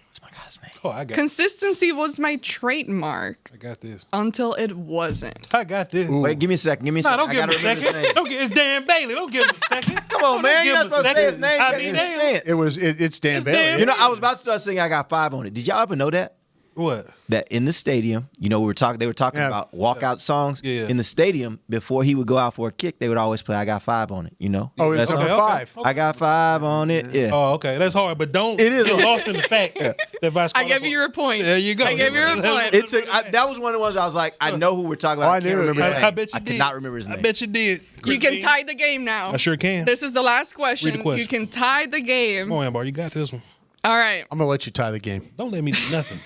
Speaker 4: What's my guy's name?
Speaker 6: Oh, I got
Speaker 7: Consistency was my trademark
Speaker 6: I got this.
Speaker 7: until it wasn't.
Speaker 6: I got this.
Speaker 4: Wait, give me a second. Give me a
Speaker 6: Nah,
Speaker 4: second.
Speaker 6: don't
Speaker 4: I
Speaker 6: give him a
Speaker 4: gotta remember his
Speaker 6: second.
Speaker 4: name.
Speaker 6: Don't get it's Dan Bailey. Don't give him a second.
Speaker 4: Come on, man. You're not supposed to say his name.
Speaker 6: I
Speaker 4: That
Speaker 6: mean,
Speaker 4: makes sense.
Speaker 5: It's Dan
Speaker 6: It's
Speaker 5: Bailey.
Speaker 6: Dan
Speaker 4: You know, I was about to start singing I Got 5 on it. Did y'all ever know that?
Speaker 6: What?
Speaker 4: That in the stadium, you know, they were talking
Speaker 5: Yeah.
Speaker 4: about walkout songs.
Speaker 6: Yeah.
Speaker 4: In the stadium, before he would go out for a kick, they would always play I Got 5 on it, you know?
Speaker 5: Oh, it's
Speaker 4: That
Speaker 5: number
Speaker 4: song.
Speaker 5: 5.
Speaker 4: I Got 5 on it. Yeah.
Speaker 6: Oh, okay. That's hard, but don't
Speaker 4: It is
Speaker 6: get
Speaker 4: hard.
Speaker 6: lost in the fact that Vice
Speaker 7: I gave you your point.
Speaker 6: There you go.
Speaker 7: I gave you your point.
Speaker 4: It took, that was one of the ones I was like, I know who we're talking about.
Speaker 5: Oh, I
Speaker 4: I can't
Speaker 5: knew it.
Speaker 4: remember his
Speaker 6: I
Speaker 4: name.
Speaker 6: bet you
Speaker 4: I
Speaker 6: did.
Speaker 4: cannot remember his name.
Speaker 6: I bet you did.
Speaker 7: You can tie the game now.
Speaker 6: I sure can.
Speaker 7: This is the last question.
Speaker 6: Read the question.
Speaker 7: You can tie the game.
Speaker 6: Come on, Ambar. You got this one.
Speaker 7: All right.
Speaker 5: I'm gonna let you tie the game.
Speaker 6: Don't let me do nothing.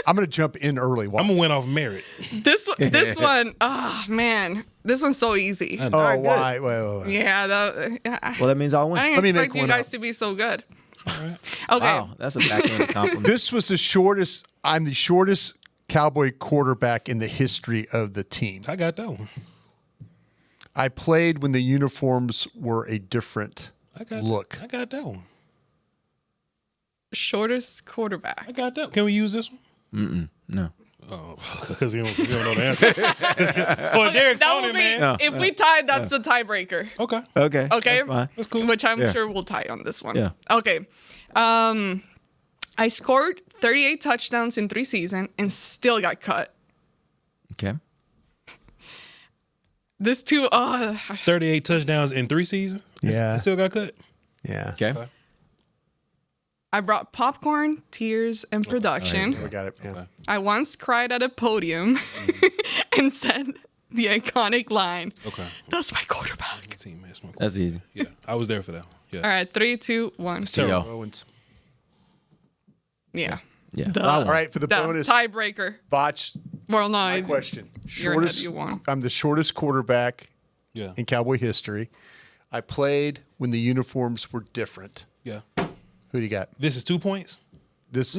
Speaker 5: I'm gonna jump in early. Watch.
Speaker 6: I'm gonna win off merit.
Speaker 7: This one, oh man, this one's so easy.
Speaker 6: I know.
Speaker 5: Oh,
Speaker 4: Alright, good.
Speaker 5: why? Wait.
Speaker 7: Yeah,
Speaker 4: Well, that means I'll win.
Speaker 7: I
Speaker 5: Let
Speaker 7: didn't
Speaker 5: me make
Speaker 7: expect you
Speaker 5: one
Speaker 7: guys
Speaker 5: up.
Speaker 7: to be so good. Okay.
Speaker 4: Wow, that's a backhanded compliment.
Speaker 5: This was the shortest. I'm the shortest Cowboy quarterback in the history of the team.
Speaker 6: I got that one.
Speaker 5: I played when the uniforms were a different look.
Speaker 6: I got that one.
Speaker 7: Shortest quarterback.
Speaker 6: I got that. Can we use this one?
Speaker 4: No.
Speaker 6: Oh, because you don't know the answer. Well, Derek
Speaker 7: that
Speaker 6: phone
Speaker 7: will
Speaker 6: it,
Speaker 7: be,
Speaker 6: man.
Speaker 7: if we tie, that's the tiebreaker.
Speaker 6: Okay.
Speaker 4: Okay.
Speaker 7: Okay.
Speaker 4: That's fine.
Speaker 6: That's cool.
Speaker 7: Which I'm
Speaker 4: Yeah.
Speaker 7: sure we'll tie on this one.
Speaker 4: Yeah.
Speaker 7: Okay. I scored 38 touchdowns in 3 seasons and still got cut.
Speaker 4: Okay.
Speaker 7: This too.
Speaker 6: 38 touchdowns in 3 seasons.
Speaker 5: Yeah.
Speaker 6: Still got cut.
Speaker 5: Yeah.
Speaker 4: Okay.
Speaker 7: I brought popcorn, tears, and production.
Speaker 5: We got it. Yeah.
Speaker 7: I once cried at a podium and said the iconic line.
Speaker 6: Okay.
Speaker 7: That's my quarterback.
Speaker 4: That's easy.
Speaker 6: Yeah, I was there for that one. Yeah.
Speaker 7: All right, 3, 2, 1.
Speaker 6: It's terrible.
Speaker 5: Owens.
Speaker 7: Yeah.
Speaker 4: Yeah.
Speaker 7: Duh.
Speaker 5: All right, for the
Speaker 7: Duh.
Speaker 5: bonus.
Speaker 7: Tiebreaker.
Speaker 5: Voch,
Speaker 7: Well, no.
Speaker 5: my question.
Speaker 7: You're ahead,
Speaker 5: Shortest.
Speaker 7: you won.
Speaker 5: I'm the shortest quarterback
Speaker 6: Yeah.
Speaker 5: in Cowboy history. I played when the uniforms were different.
Speaker 6: Yeah.
Speaker 5: Who do you got?
Speaker 6: This is 2 points.
Speaker 5: This
Speaker 4: is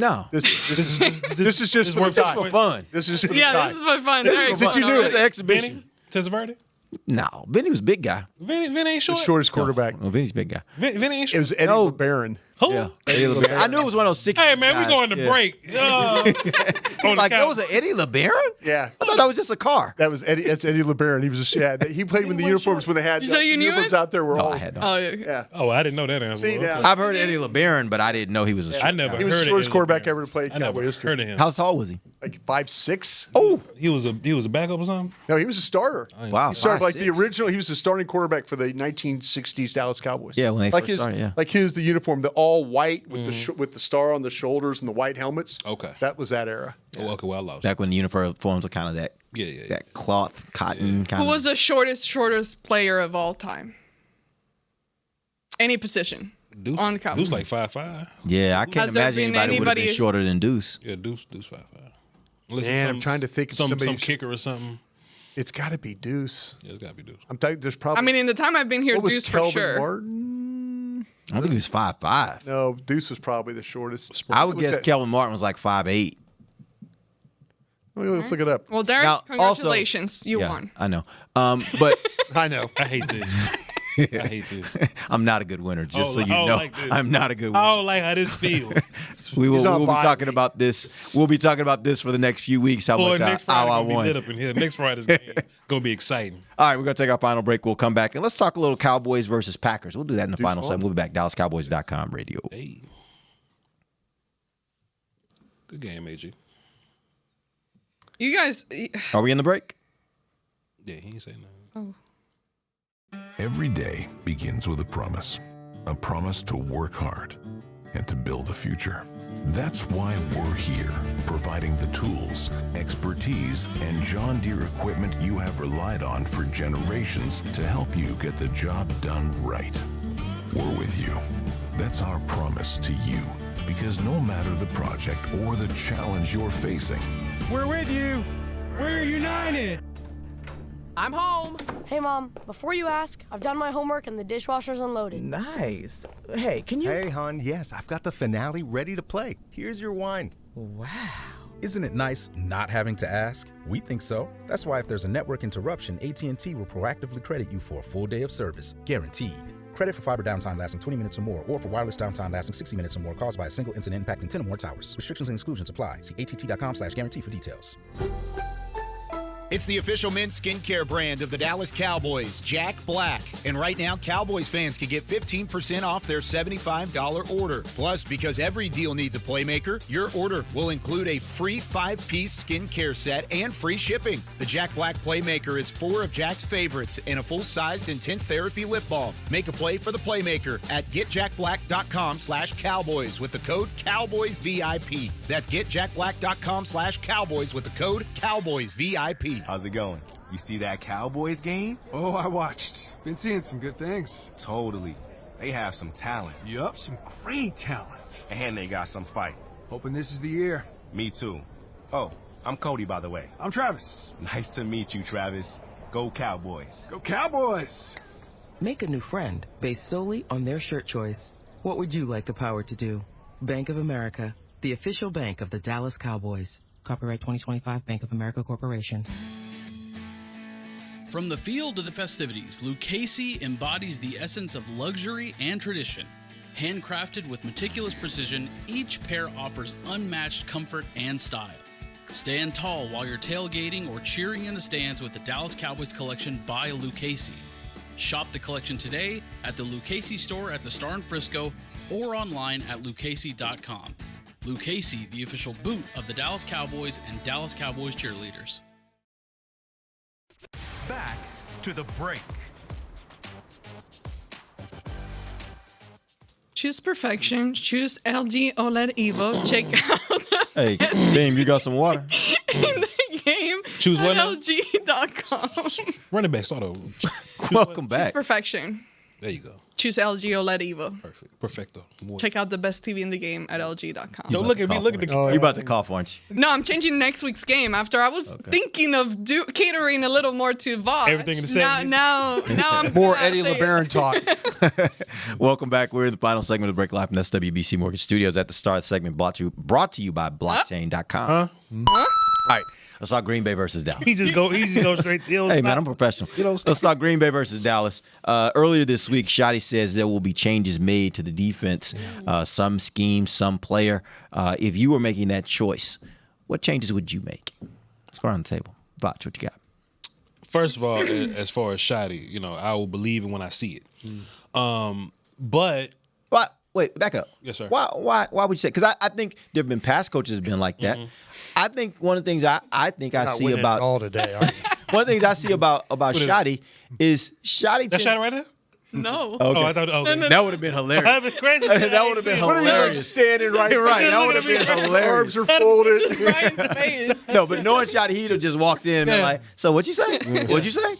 Speaker 5: just for the
Speaker 6: worth
Speaker 5: tie.
Speaker 4: for fun.
Speaker 5: This is just for the
Speaker 7: Yeah,
Speaker 5: tie.
Speaker 7: this is for fun.
Speaker 5: This
Speaker 7: Very
Speaker 5: is what
Speaker 7: fun.
Speaker 5: you knew.
Speaker 4: It's an exhibition.
Speaker 6: Testaverde?
Speaker 4: No, Vinny was a big guy.
Speaker 6: Vinny ain't
Speaker 5: The
Speaker 6: short.
Speaker 5: shortest quarterback.
Speaker 4: No, Vinny's a big guy.
Speaker 6: Vinny ain't
Speaker 5: It
Speaker 6: short.
Speaker 5: was Eddie
Speaker 4: No.
Speaker 5: LeBaron.
Speaker 6: Who?
Speaker 4: Yeah. I knew it was one of those 60
Speaker 6: Hey, man,
Speaker 4: guys.
Speaker 6: we going to
Speaker 4: Yeah.
Speaker 6: break.
Speaker 4: Like, that was an Eddie LeBaron?
Speaker 5: Yeah.
Speaker 4: I thought that was just a car.
Speaker 5: That was Eddie. That's Eddie LeBaron. He was he played when the uniforms when they had
Speaker 7: So you
Speaker 5: the
Speaker 7: knew
Speaker 5: uniforms
Speaker 7: it?
Speaker 5: out there were
Speaker 4: No,
Speaker 5: all.
Speaker 4: I had no.
Speaker 7: Oh, yeah.
Speaker 5: Yeah.
Speaker 6: Oh, I didn't know that answer.
Speaker 5: See, now-
Speaker 4: I've heard Eddie LeBaron, but I didn't know he was a
Speaker 6: I
Speaker 4: short
Speaker 6: never
Speaker 4: guy.
Speaker 5: He was
Speaker 6: heard
Speaker 5: the
Speaker 6: of
Speaker 5: shortest
Speaker 6: Eddie
Speaker 5: quarterback
Speaker 6: LeBaron.
Speaker 5: ever to play in
Speaker 6: I never
Speaker 5: Cowboy history.
Speaker 6: heard of him.
Speaker 4: How tall was he?
Speaker 5: Like 5'6".
Speaker 4: Oh,
Speaker 6: He was a backup or something?
Speaker 5: No, he was a starter.
Speaker 4: wow.
Speaker 5: He started like the
Speaker 4: 5'6".
Speaker 5: original. He was the starting quarterback for the 1960s Dallas Cowboys.
Speaker 4: Yeah, when they
Speaker 5: like
Speaker 4: first
Speaker 5: his,
Speaker 4: started, yeah.
Speaker 5: Like the uniform, the all white with with the star on the shoulders and the white helmets.
Speaker 6: Okay.
Speaker 5: That was that era.
Speaker 6: Oh, okay, well, I lost.
Speaker 4: Back when the uniforms were kind of that,
Speaker 6: Yeah.
Speaker 4: that cloth, cotton kind
Speaker 7: Who
Speaker 4: of.
Speaker 7: was the shortest player of all time? Any position
Speaker 6: Deuce,
Speaker 7: on Cowboys.
Speaker 6: Deuce like 5'5".
Speaker 4: Yeah, I can't
Speaker 7: Has there
Speaker 4: imagine
Speaker 7: been
Speaker 4: anybody would have been
Speaker 7: anybody-
Speaker 4: shorter than Deuce.
Speaker 6: Yeah, Deuce 5'5". Unless
Speaker 5: Man,
Speaker 6: it's
Speaker 5: I'm trying to think of
Speaker 6: some
Speaker 5: somebody-
Speaker 6: kicker or something.
Speaker 5: It's got to be Deuce.
Speaker 6: Yeah, it's got to be Deuce.
Speaker 5: I'm telling there's probably.
Speaker 7: I mean, in the time I've been here,
Speaker 5: what was
Speaker 7: Deuce for
Speaker 5: Kelvin
Speaker 7: sure.
Speaker 5: Martin?
Speaker 4: I don't think he was 5'5".
Speaker 5: No, Deuce was probably the shortest.
Speaker 4: I would
Speaker 5: Look
Speaker 4: guess
Speaker 5: at-
Speaker 4: Kelvin Martin was like 5'8".
Speaker 5: Let's look it up.
Speaker 7: Well, Derek,
Speaker 4: Now, also-
Speaker 7: congratulations. You
Speaker 4: Yeah,
Speaker 7: won.
Speaker 4: I know. But
Speaker 5: I know.
Speaker 6: I hate this. I hate this.
Speaker 4: I'm not a good winner, just so
Speaker 6: I
Speaker 4: you
Speaker 6: don't
Speaker 4: know.
Speaker 6: like this.
Speaker 4: I'm not a good
Speaker 6: I
Speaker 4: winner.
Speaker 6: don't like how this feels.
Speaker 4: We will
Speaker 5: He's on
Speaker 4: we'll be
Speaker 5: bye
Speaker 4: talking
Speaker 5: week.
Speaker 4: about this. We'll be talking about this for the next few weeks. How
Speaker 6: Boy,
Speaker 4: much
Speaker 6: next
Speaker 4: how
Speaker 6: Friday
Speaker 4: I
Speaker 6: gonna be
Speaker 4: won.
Speaker 6: lit up in here. Next Friday's game gonna be exciting.
Speaker 4: All right, we're going to take our final break. We'll come back and let's talk a little Cowboys versus Packers. We'll do that in the final segment. We'll be back. DallasCowboys.com radio.
Speaker 6: Hey, good game, AG.
Speaker 7: You guys.
Speaker 4: Are we in the break?
Speaker 6: Yeah, he ain't say nothing.
Speaker 7: Oh.
Speaker 16: Every day begins with a promise to work hard and to build a future. That's why we're here, providing the tools, expertise, and John Deere equipment you have relied on for generations to help you get the job done right. We're with you. That's our promise to you, because no matter the project or the challenge you're facing,
Speaker 17: we're with you. We're united.
Speaker 9: I'm home. Hey, Mom, before you ask, I've done my homework and the dishwasher's unloaded.
Speaker 10: Nice. Hey, can you... Hey, hon, yes, I've got the finale ready to play. Here's your wine.
Speaker 11: Wow. Isn't it nice not having to ask? We think so. That's why if there's a network interruption, AT&T will proactively credit you for a full day of service, guaranteed. Credit for fiber downtime lasting 20 minutes or more, or for wireless downtime lasting 60 minutes or more caused by a single incident impacting 10 or more towers. Restrictions and exclusions apply. See att.com/guarantee for details.
Speaker 18: It's the official men's skincare brand of the Dallas Cowboys, Jack Black. And right now, Cowboys fans can get 15% off their $75 order. Plus, because every deal needs a playmaker, your order will include a free 5-piece skincare set and free shipping. The Jack Black Playmaker is 4 of Jack's favorites and a full-sized intense therapy lip balm. Make a play for the Playmaker at getjackblack.com/Cowboys with the code CowboysVIP. That's getjackblack.com/Cowboys with the code CowboysVIP.
Speaker 19: How's it going? You see that Cowboys game?
Speaker 20: Oh, I watched. Been seeing some good things.
Speaker 19: Totally. They have some talent.
Speaker 20: Yup, some great talent.
Speaker 19: And they got some fight.
Speaker 20: Hoping this is the year.
Speaker 19: Me too. Oh, I'm Cody, by the way.
Speaker 20: I'm Travis.
Speaker 19: Nice to meet you, Travis. Go Cowboys.
Speaker 20: Go Cowboys!
Speaker 21: Make a new friend based solely on their shirt choice. What would you like the power to do? Bank of America, the official bank of the Dallas Cowboys. Copyright 2025 Bank of America Corporation.
Speaker 3: From the field to the festivities, Lucchese embodies the essence of luxury and tradition. Handcrafted with meticulous precision, each pair offers unmatched comfort and style. Stand tall while you're tailgating or cheering in the stands with the Dallas Cowboys collection by Lucchese. Shop the collection today at the Lucchese store at the Star in Frisco or online at lucchese.com. Lucchese, the official boot of the Dallas Cowboys and Dallas Cowboys cheerleaders.
Speaker 1: Back to the break.
Speaker 7: Choose perfection. Choose LG OLED Evo. Check out
Speaker 4: Hey, Beam, you got some water?
Speaker 7: in the game
Speaker 6: Choose what
Speaker 7: at
Speaker 6: now?
Speaker 7: LG.com.
Speaker 6: Running back, start over.
Speaker 4: Welcome
Speaker 7: Choose
Speaker 4: back.
Speaker 7: perfection.
Speaker 6: There you go.
Speaker 7: Choose LG OLED Evo.
Speaker 6: Perfect. Perfecto.
Speaker 7: Check out the best TV in the game at LG.com.
Speaker 6: Don't look at me. Look at the.
Speaker 4: You about to cough, aren't you?
Speaker 7: No, I'm changing next week's game after I was thinking of catering a little more to Voch.
Speaker 6: Everything in the 70s?
Speaker 7: Now I'm
Speaker 5: More
Speaker 7: gonna
Speaker 5: Eddie
Speaker 7: say it.
Speaker 5: LeBaron talk.
Speaker 4: Welcome back. We're in the final segment of the break live from SWBC Mortgage Studios. At the start of the segment, brought to you by blockchain.com.
Speaker 6: Huh?
Speaker 4: All right. Let's talk Green Bay versus Dallas.
Speaker 6: He just go straight.
Speaker 4: Hey, man, I'm professional. Let's talk Green Bay versus Dallas. Earlier this week, Shotty says there will be changes made to the defense, some scheme, some player. If you were making that choice, what changes would you make? Let's go around the table. Voch, what you got?
Speaker 6: First of all, as far as Shotty, I will believe it when I see it. But
Speaker 4: what? Wait, back up.
Speaker 6: Yes, sir.
Speaker 4: Why would you say? Because I think there have been past coaches that have been like that. I think one of the things I think I see about
Speaker 5: all today. Are you?
Speaker 4: one of the things I see about Shotty is Shotty.
Speaker 6: That's Shotty right there?
Speaker 7: No.
Speaker 4: Okay.
Speaker 6: Oh, I thought. Okay.
Speaker 7: No.
Speaker 4: That would have been hilarious.
Speaker 6: That'd been crazy.
Speaker 4: That would have been
Speaker 5: What are you like
Speaker 4: hilarious.
Speaker 5: standing right there?
Speaker 4: Right, that would have been hilarious.
Speaker 5: Arms are folded.
Speaker 7: Just Brian's face.
Speaker 4: No, but knowing Shotty, he'd have just walked in and been like, so what'd you say? What'd you say?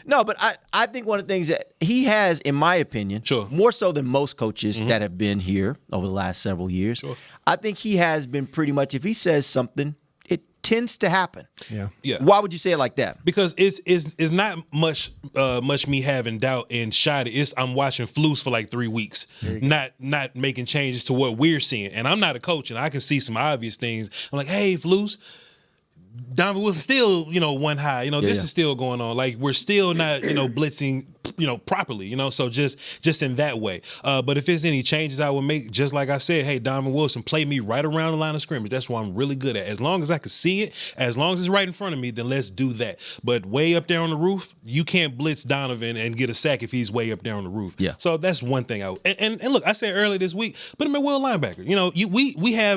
Speaker 4: No, but I think one of the things that he has, in my opinion, more so than most coaches that have been here over the last several years, I think he has been pretty much, if he says something, it tends to happen.
Speaker 5: Yeah.
Speaker 4: Why would you say it like that?
Speaker 6: Because it's not much me having doubt in Shotty. It's I'm watching Flus for like 3 weeks, not making changes to what we're seeing. And I'm not a coach, and I can see some obvious things. I'm like, hey, Flus, Donovan Wilson still, one high. This is still going on. Like we're still not, blitzing, properly. So just in that way. But if there's any changes I would make, just like I said, hey, Donovan Wilson, play me right around the line of scrimmage. That's what I'm really good at. As long as I can see it, as long as it's right in front of me, then let's do that. But way up there on the roof, you can't blitz Donovan and get a sack if he's way up there on the roof. Yeah. So that's one thing I would. And look, I said earlier this week, put him at will linebacker.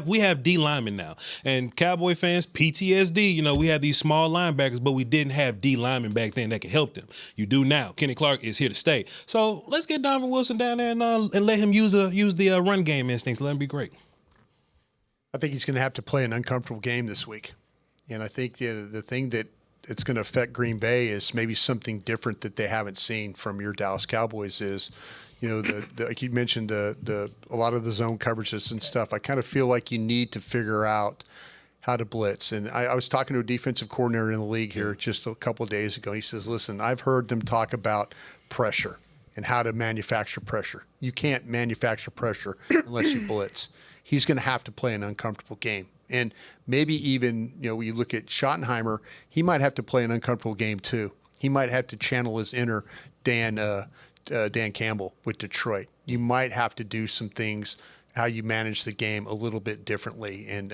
Speaker 6: We have D linemen now, and Cowboy fans PTSD. We have these small linebackers, but we didn't have D linemen back then that could help them. You do now. Kenny Clark is here to stay. So let's get Donovan Wilson down there and let him use the run game instincts. Let him be great.
Speaker 5: I think he's going to have to play an uncomfortable game this week. And I think the thing that it's going to affect Green Bay is maybe something different that they haven't seen from your Dallas Cowboys is, like you mentioned, a lot of the zone coverages and stuff. I kind of feel like you need to figure out how to blitz. And I was talking to a defensive coordinator in the league here just a couple of days ago. And he says, listen, I've heard them talk about pressure and how to manufacture pressure. You can't manufacture pressure unless you blitz. He's going to have to play an uncomfortable game. And maybe even, when you look at Schottenheimer, he might have to play an uncomfortable game too. He might have to channel his inner Dan Campbell with Detroit. You might have to do some things how you manage the game a little bit differently and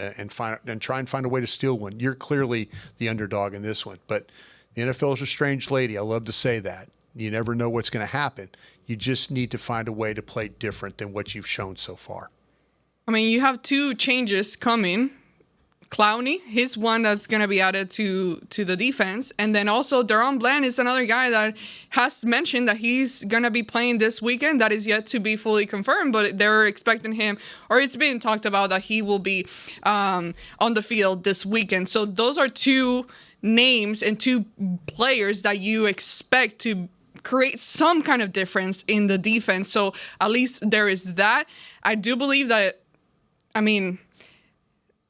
Speaker 5: try and find a way to steal one. You're clearly the underdog in this one, but the NFL is a strange lady. I love to say that. You never know what's going to happen. You just need to find a way to play different than what you've shown so far.
Speaker 7: I mean, you have two changes coming. Clowney, he's one that's going to be added to the defense. And then also Deron Bland is another guy that has mentioned that he's going to be playing this weekend. That is yet to be fully confirmed, but they're expecting him, or it's being talked about that he will be on the field this weekend. So those are two names and two players that you expect to create some kind of difference in the defense. So at least there is that. I do believe that,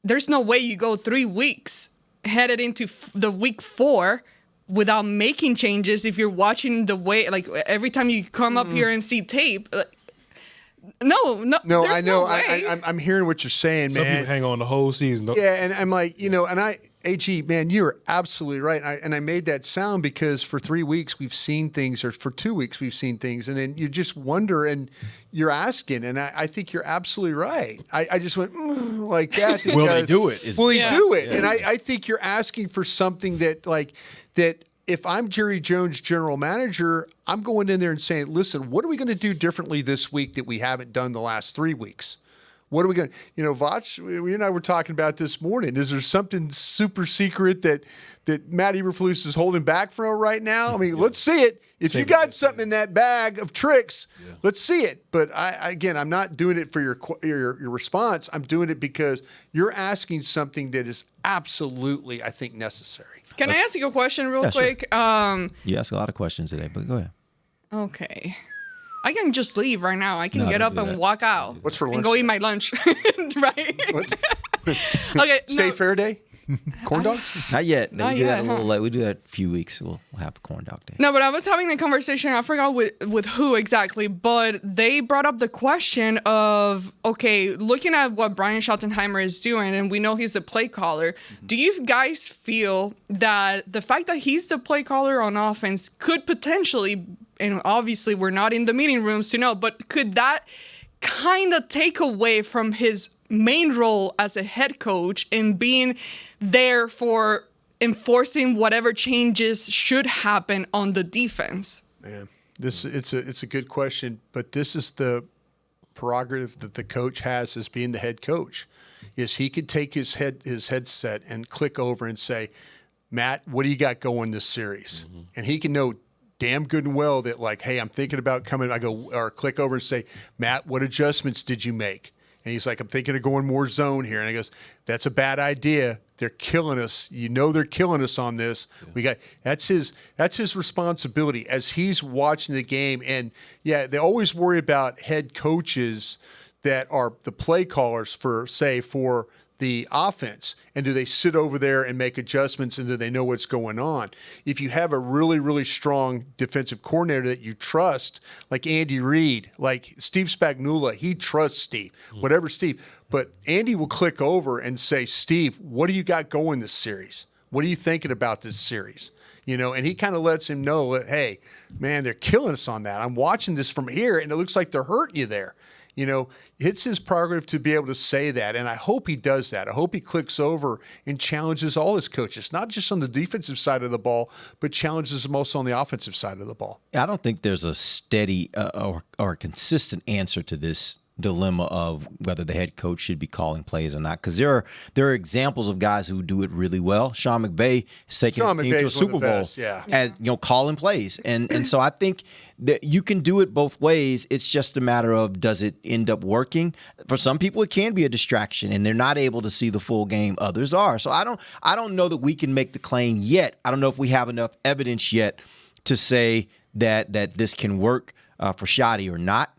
Speaker 7: there's no way you go 3 weeks headed into the week 4 without making changes if you're watching the way, like every time you come up here and see tape. No,
Speaker 5: I know. I'm hearing what you're saying, man.
Speaker 6: Some people hang on the whole season.
Speaker 5: Yeah, and I'm like, and AG, man, you're absolutely right. And I made that sound because for 3 weeks we've seen things, or for 2 weeks we've seen things, and then you just wonder, and you're asking, and I think you're absolutely right. I just went like that. Because,
Speaker 4: will they do it?
Speaker 5: Will he do it? Yeah. And I think you're asking for something that if I'm Jerry Jones, general manager, I'm going in there and saying, listen, what are we going to do differently this week that we haven't done the last 3 weeks? What are we going to, Voch, you and I were talking about this morning. Is there something super secret that Matt Eberflus is holding back from right now? I mean, let's see it. If you got something in that bag of tricks, let's see it. But I'm not doing it for your response. I'm doing it because you're asking something that is absolutely, I think, necessary.
Speaker 7: Can I ask you a question real quick?
Speaker 4: Sure. You ask a lot of questions today, but go ahead.
Speaker 7: Okay. I can just leave right now. I can get up and walk out.
Speaker 5: What's for lunch?
Speaker 7: And go eat my lunch, right? Okay.
Speaker 5: Stay fair day? Corn dogs?
Speaker 4: Not yet.
Speaker 7: Not
Speaker 4: we do
Speaker 7: yet,
Speaker 4: that a little late. We do that a few weeks. We'll have a corn dog day.
Speaker 7: No, but I was having a conversation. I forgot with who exactly, but they brought up the question of, okay, looking at what Brian Schottenheimer is doing, and we know he's a play caller. Do you guys feel that the fact that he's the play caller on offense could potentially, and obviously we're not in the meeting rooms to know, but could that kind of take away from his main role as a head coach in being there for enforcing whatever changes should happen on the defense?
Speaker 5: Man, it's a good question, but this is the prerogative that the coach has as being the head coach. Is he could take his headset and click over and say, Matt, what do you got going this series? Mm-hmm. And he can know damn good and well that, like, hey, I'm thinking about coming. I go or click over and say, Matt, what adjustments did you make? And he's like, I'm thinking of going more zone here. And I goes, that's a bad idea. They're killing us. They're killing us on this. Yeah. That's his responsibility as he's watching the game. And yeah, they always worry about head coaches that are the play callers for the offense, and do they sit over there and make adjustments, and do they know what's going on? If you have a really, really strong defensive coordinator that you trust, like Andy Reid, like Steve Spagnuolo, he trusts Steve, whatever Steve. But Andy will click over and say, Steve, what do you got going this series? What are you thinking about this series? And he kind of lets him know that, hey, man, they're killing us on that. I'm watching this from here, and it looks like they're hurting you there. It's his prerogative to be able to say that, and I hope he does that. I hope he clicks over and challenges all his coaches, not just on the defensive side of the ball, but challenges them also on the offensive side of the ball.
Speaker 4: I don't think there's a steady or consistent answer to this dilemma of whether the head coach should be calling plays or not, because there are examples of guys who do it really well. Sean McVay has taken his team to a Super Bowl, as calling plays, and so I think that you can do it both ways. It's just a matter of, does it end up working? For some people, it can be a distraction, and they're not able to see the full game. Others are. So I don't know that we can make the claim yet. I don't know if we have enough evidence yet to say that this can work for Shotty or not.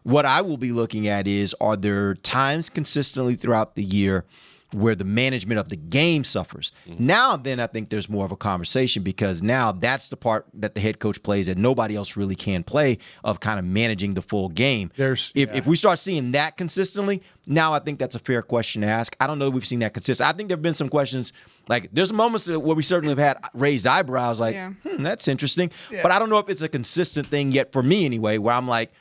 Speaker 4: What I will be looking at is, are there times consistently throughout the year where the management of the game suffers? Mm-hmm. Now, then I think there's more of a conversation, because now that's the part that the head coach plays that nobody else really can play, of kind of managing the full game. If we start seeing that consistently, now I think that's a fair question to ask. I don't know that we've seen that consistent. I think there have been some questions, like there's moments where we certainly have had raised eyebrows, like, that's interesting. Yeah. But I don't know if it's a consistent thing yet, for me anyway, where I'm like,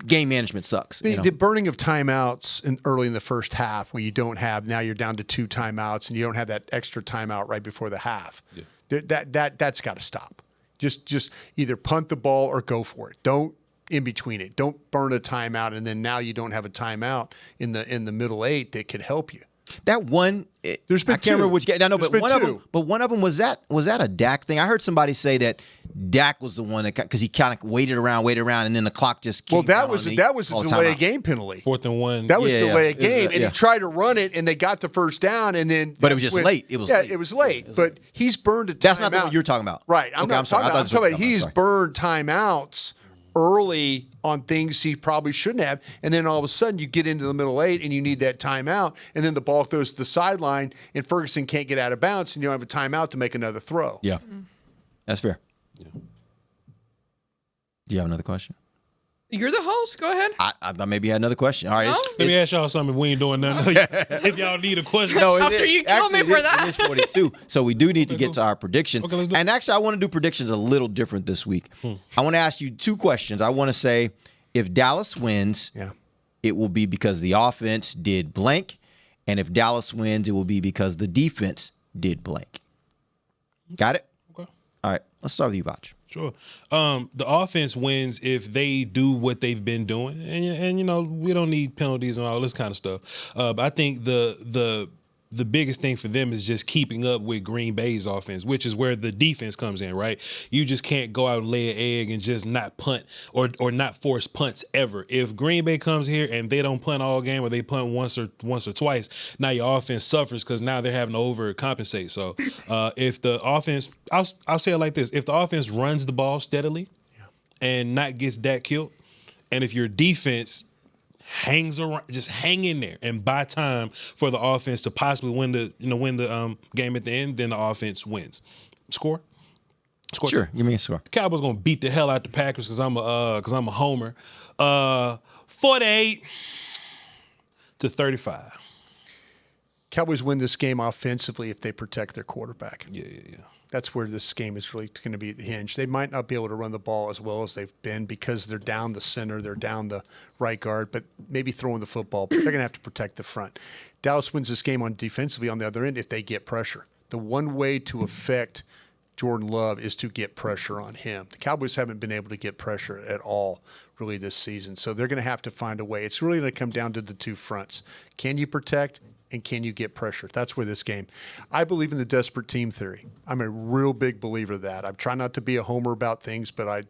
Speaker 4: game management sucks.
Speaker 5: The burning of timeouts early in the first half, where you don't have, now you're down to 2 timeouts, and you don't have that extra timeout right before the half. Yeah. That's got to stop. Just either punt the ball or go for it. Don't in between it. Don't burn a timeout, and then now you don't have a timeout in the middle 8 that could help you.
Speaker 4: That one,
Speaker 5: there's been
Speaker 4: I can't remember which game. I know, but one of them was that a Dak thing. I heard somebody say that Dak was the one that, because he kind of waited around, and then the clock just came.
Speaker 5: Well, that was a delay of game penalty.
Speaker 6: 4th and 1.
Speaker 5: That was delay of game, and he tried to run it, and they got the first down, and then.
Speaker 4: But it was just late. It was
Speaker 5: late. But he's burned a timeout.
Speaker 4: That's not the one you're talking about,
Speaker 5: right? I'm talking about. He's burned timeouts early on things he probably shouldn't have, and then all of a sudden you get into the middle 8 and you need that timeout, and then the ball goes to the sideline and Ferguson can't get out of bounds, and you don't have a timeout to make another throw.
Speaker 4: Yeah, that's fair. Yeah. Do you have another question?
Speaker 7: You're the host. Go ahead.
Speaker 4: I thought maybe you had another question. All right.
Speaker 7: No?
Speaker 6: Let me ask y'all something if we ain't doing nothing. If y'all need a question.
Speaker 4: No,
Speaker 7: After you kill me for that.
Speaker 4: It is 42. So we do need to get to our predictions.
Speaker 6: Okay, let's do it.
Speaker 4: And actually, I want to do predictions a little different this week. I want to ask you 2 questions. I want to say, if Dallas wins, it will be because the offense did blank. And if Dallas wins, it will be because the defense did blank. Got it?
Speaker 6: Okay.
Speaker 4: All right. Let's start with you, Voch.
Speaker 6: Sure. The offense wins if they do what they've been doing, and you know, we don't need penalties and all this kind of stuff. But I think the biggest thing for them is just keeping up with Green Bay's offense, which is where the defense comes in, right? You just can't go out and lay an egg and just not punt or not force punts ever. If Green Bay comes here and they don't punt all game, or they punt once or twice, now your offense suffers because now they're having to overcompensate. So if the offense, I'll say it like this: if the offense runs the ball steadily and not gets that killed, and if your defense hangs around, just hang in there and buy time for the offense to possibly win the game at the end, then the offense wins. Score?
Speaker 4: Sure, give me a score.
Speaker 6: The Cowboys gonna beat the hell out the Packers because I'm a homer. 48-35.
Speaker 5: Cowboys win this game offensively if they protect their quarterback.
Speaker 6: Yeah.
Speaker 5: That's where this game is really going to be hinged. They might not be able to run the ball as well as they've been because they're down the center, they're down the right guard, but maybe throwing the football. But they're going to have to protect the front. Dallas wins this game on defensively on the other end if they get pressure. The one way to affect Jordan Love is to get pressure on him. The Cowboys haven't been able to get pressure at all really this season, so they're going to have to find a way. It's really going to come down to the 2 fronts. Can you protect? And can you get pressure? That's where this game. I believe in the desperate team theory. I'm a real big believer of that. I'm trying not to be a homer about things, but I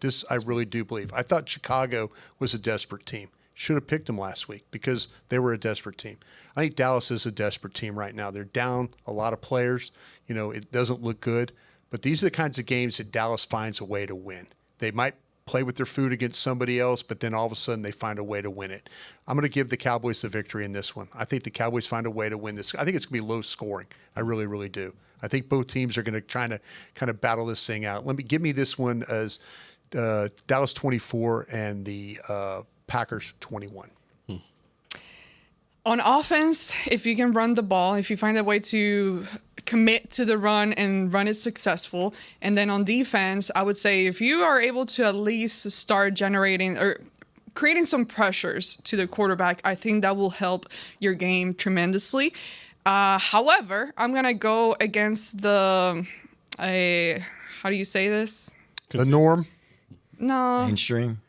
Speaker 5: really do believe. I thought Chicago was a desperate team. Should have picked them last week because they were a desperate team. I think Dallas is a desperate team right now. They're down a lot of players. You know, it doesn't look good. But these are the kinds of games that Dallas finds a way to win. They might play with their food against somebody else, but then all of a sudden they find a way to win it. I'm going to give the Cowboys the victory in this one. I think the Cowboys find a way to win this. I think it's going to be low scoring. I really, really do. I think both teams are going to try to kind of battle this thing out. Give me this one as Dallas 24 and the Packers 21.
Speaker 7: On offense, if you can run the ball, if you find a way to commit to the run and run it successful, and then on defense, I would say if you are able to at least start generating or creating some pressures to the quarterback, I think that will help your game tremendously. However, I'm going to go against the, how do you say this?
Speaker 5: The norm?
Speaker 7: No.
Speaker 4: Mainstream?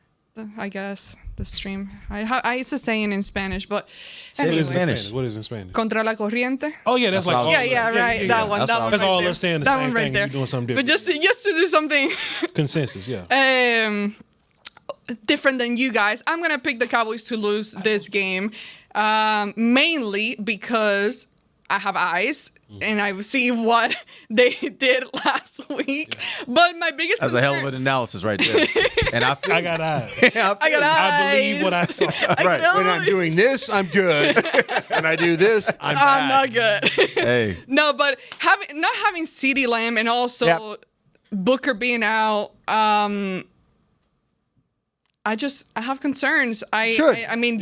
Speaker 7: I guess. The stream. I it's a saying in Spanish, but
Speaker 6: anyways. What is in Spanish?
Speaker 7: Contra la corriente.
Speaker 6: Oh yeah, that's like
Speaker 7: right. That one.
Speaker 6: That's all they're saying. The
Speaker 7: that
Speaker 6: same
Speaker 7: one right
Speaker 6: thing.
Speaker 7: there.
Speaker 6: You're doing something different.
Speaker 7: But just to do something
Speaker 6: consensus, yeah.
Speaker 7: Different than you guys, I'm gonna pick the Cowboys to lose this game, mainly because I have eyes and I see what they did last week. But my biggest
Speaker 4: That's a hell of an analysis right there. And I
Speaker 6: got eyes.
Speaker 7: I got eyes.
Speaker 6: I believe what I saw.
Speaker 5: Right. When I'm doing this, I'm good. When I do this, I'm bad.
Speaker 7: not good.
Speaker 4: Hey.
Speaker 7: No, but not having CeeDee Lamb and also Booker being out, I have concerns. I mean,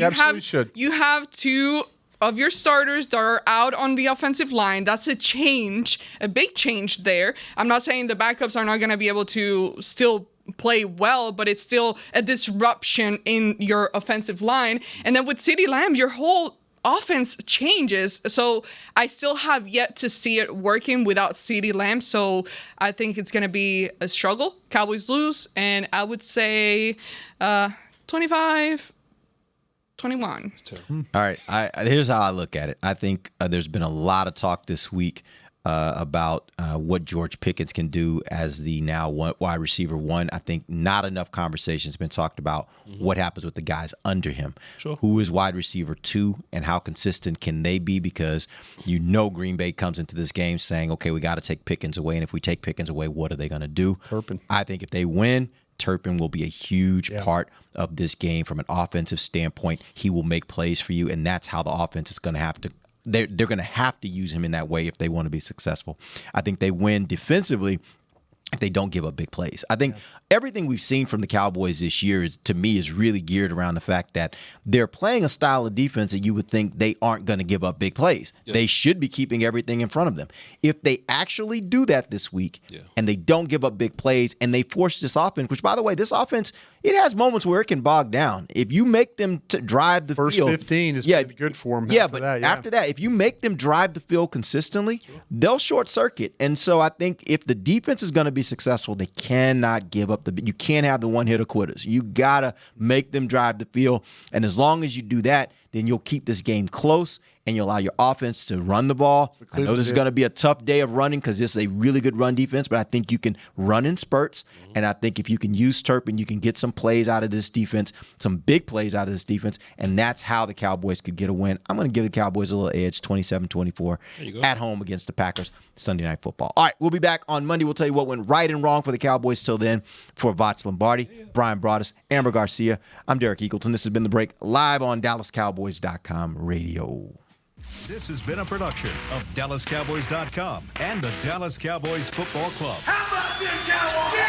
Speaker 7: you have 2 of your starters that are out on the offensive line. That's a change, a big change there. I'm not saying the backups are not going to be able to still play well, but it's still a disruption in your offensive line. And then with CeeDee Lamb, your whole offense changes. So I still have yet to see it working without CeeDee Lamb. So I think it's going to be a struggle. Cowboys lose, and I would say 25-21.
Speaker 4: All right. Here's how I look at it. I think there's been a lot of talk this week about what George Pickens can do as the now wide receiver 1. I think not enough conversation's been talked about what happens with the guys under him.
Speaker 6: Sure.
Speaker 4: Who is wide receiver 2 and how consistent can they be? Because Green Bay comes into this game saying, okay, we got to take Pickens away. And if we take Pickens away, what are they going to do?
Speaker 5: Turpin.
Speaker 4: I think if they win, Turpin will be a huge part of this game from an offensive standpoint. He will make plays for you, and that's how the offense is going to have to – they're going to have to use him in that way if they want to be successful. I think they win defensively. they don't give up big plays. I think everything we've seen from the Cowboys this year, to me, is really geared around the fact that they're playing a style of defense that you would think they aren't going to give up big plays. Yeah. They should be keeping everything in front of them. If they actually do that this week and they don't give up big plays and they force this offense, which, by the way, this offense, it has moments where it can bog down. If you make them drive the
Speaker 5: first
Speaker 4: field.
Speaker 5: First 15 is pretty good for them.
Speaker 4: After that, if you make them drive the field consistently, they'll short circuit. And so I think if the defense is going to be successful, they cannot give up you can't have the one-hitter quitters. You got to make them drive the field. And as long as you do that, then you'll keep this game close and you'll allow your offense to run the ball. I know this is going to be a tough day of running because this is a really good run defense, but I think you can run in spurts. And I think if you can use Turpin, you can get some plays out of this defense, some big plays out of this defense, and that's how the Cowboys could get a win. I'm going to give the Cowboys a little edge, 27-24 at home against the Packers, Sunday Night Football. All right, we'll be back on Monday. We'll tell you what went right and wrong for the Cowboys. Till then, for Voch Lombardi, Bryan Broaddus, Ambar Garcia, I'm Derek Eagleton. This has been The Break, live on DallasCowboys.com radio.
Speaker 1: This has been a production of DallasCowboys.com and the Dallas Cowboys Football Club.
Speaker 20: How about this, Cowboys?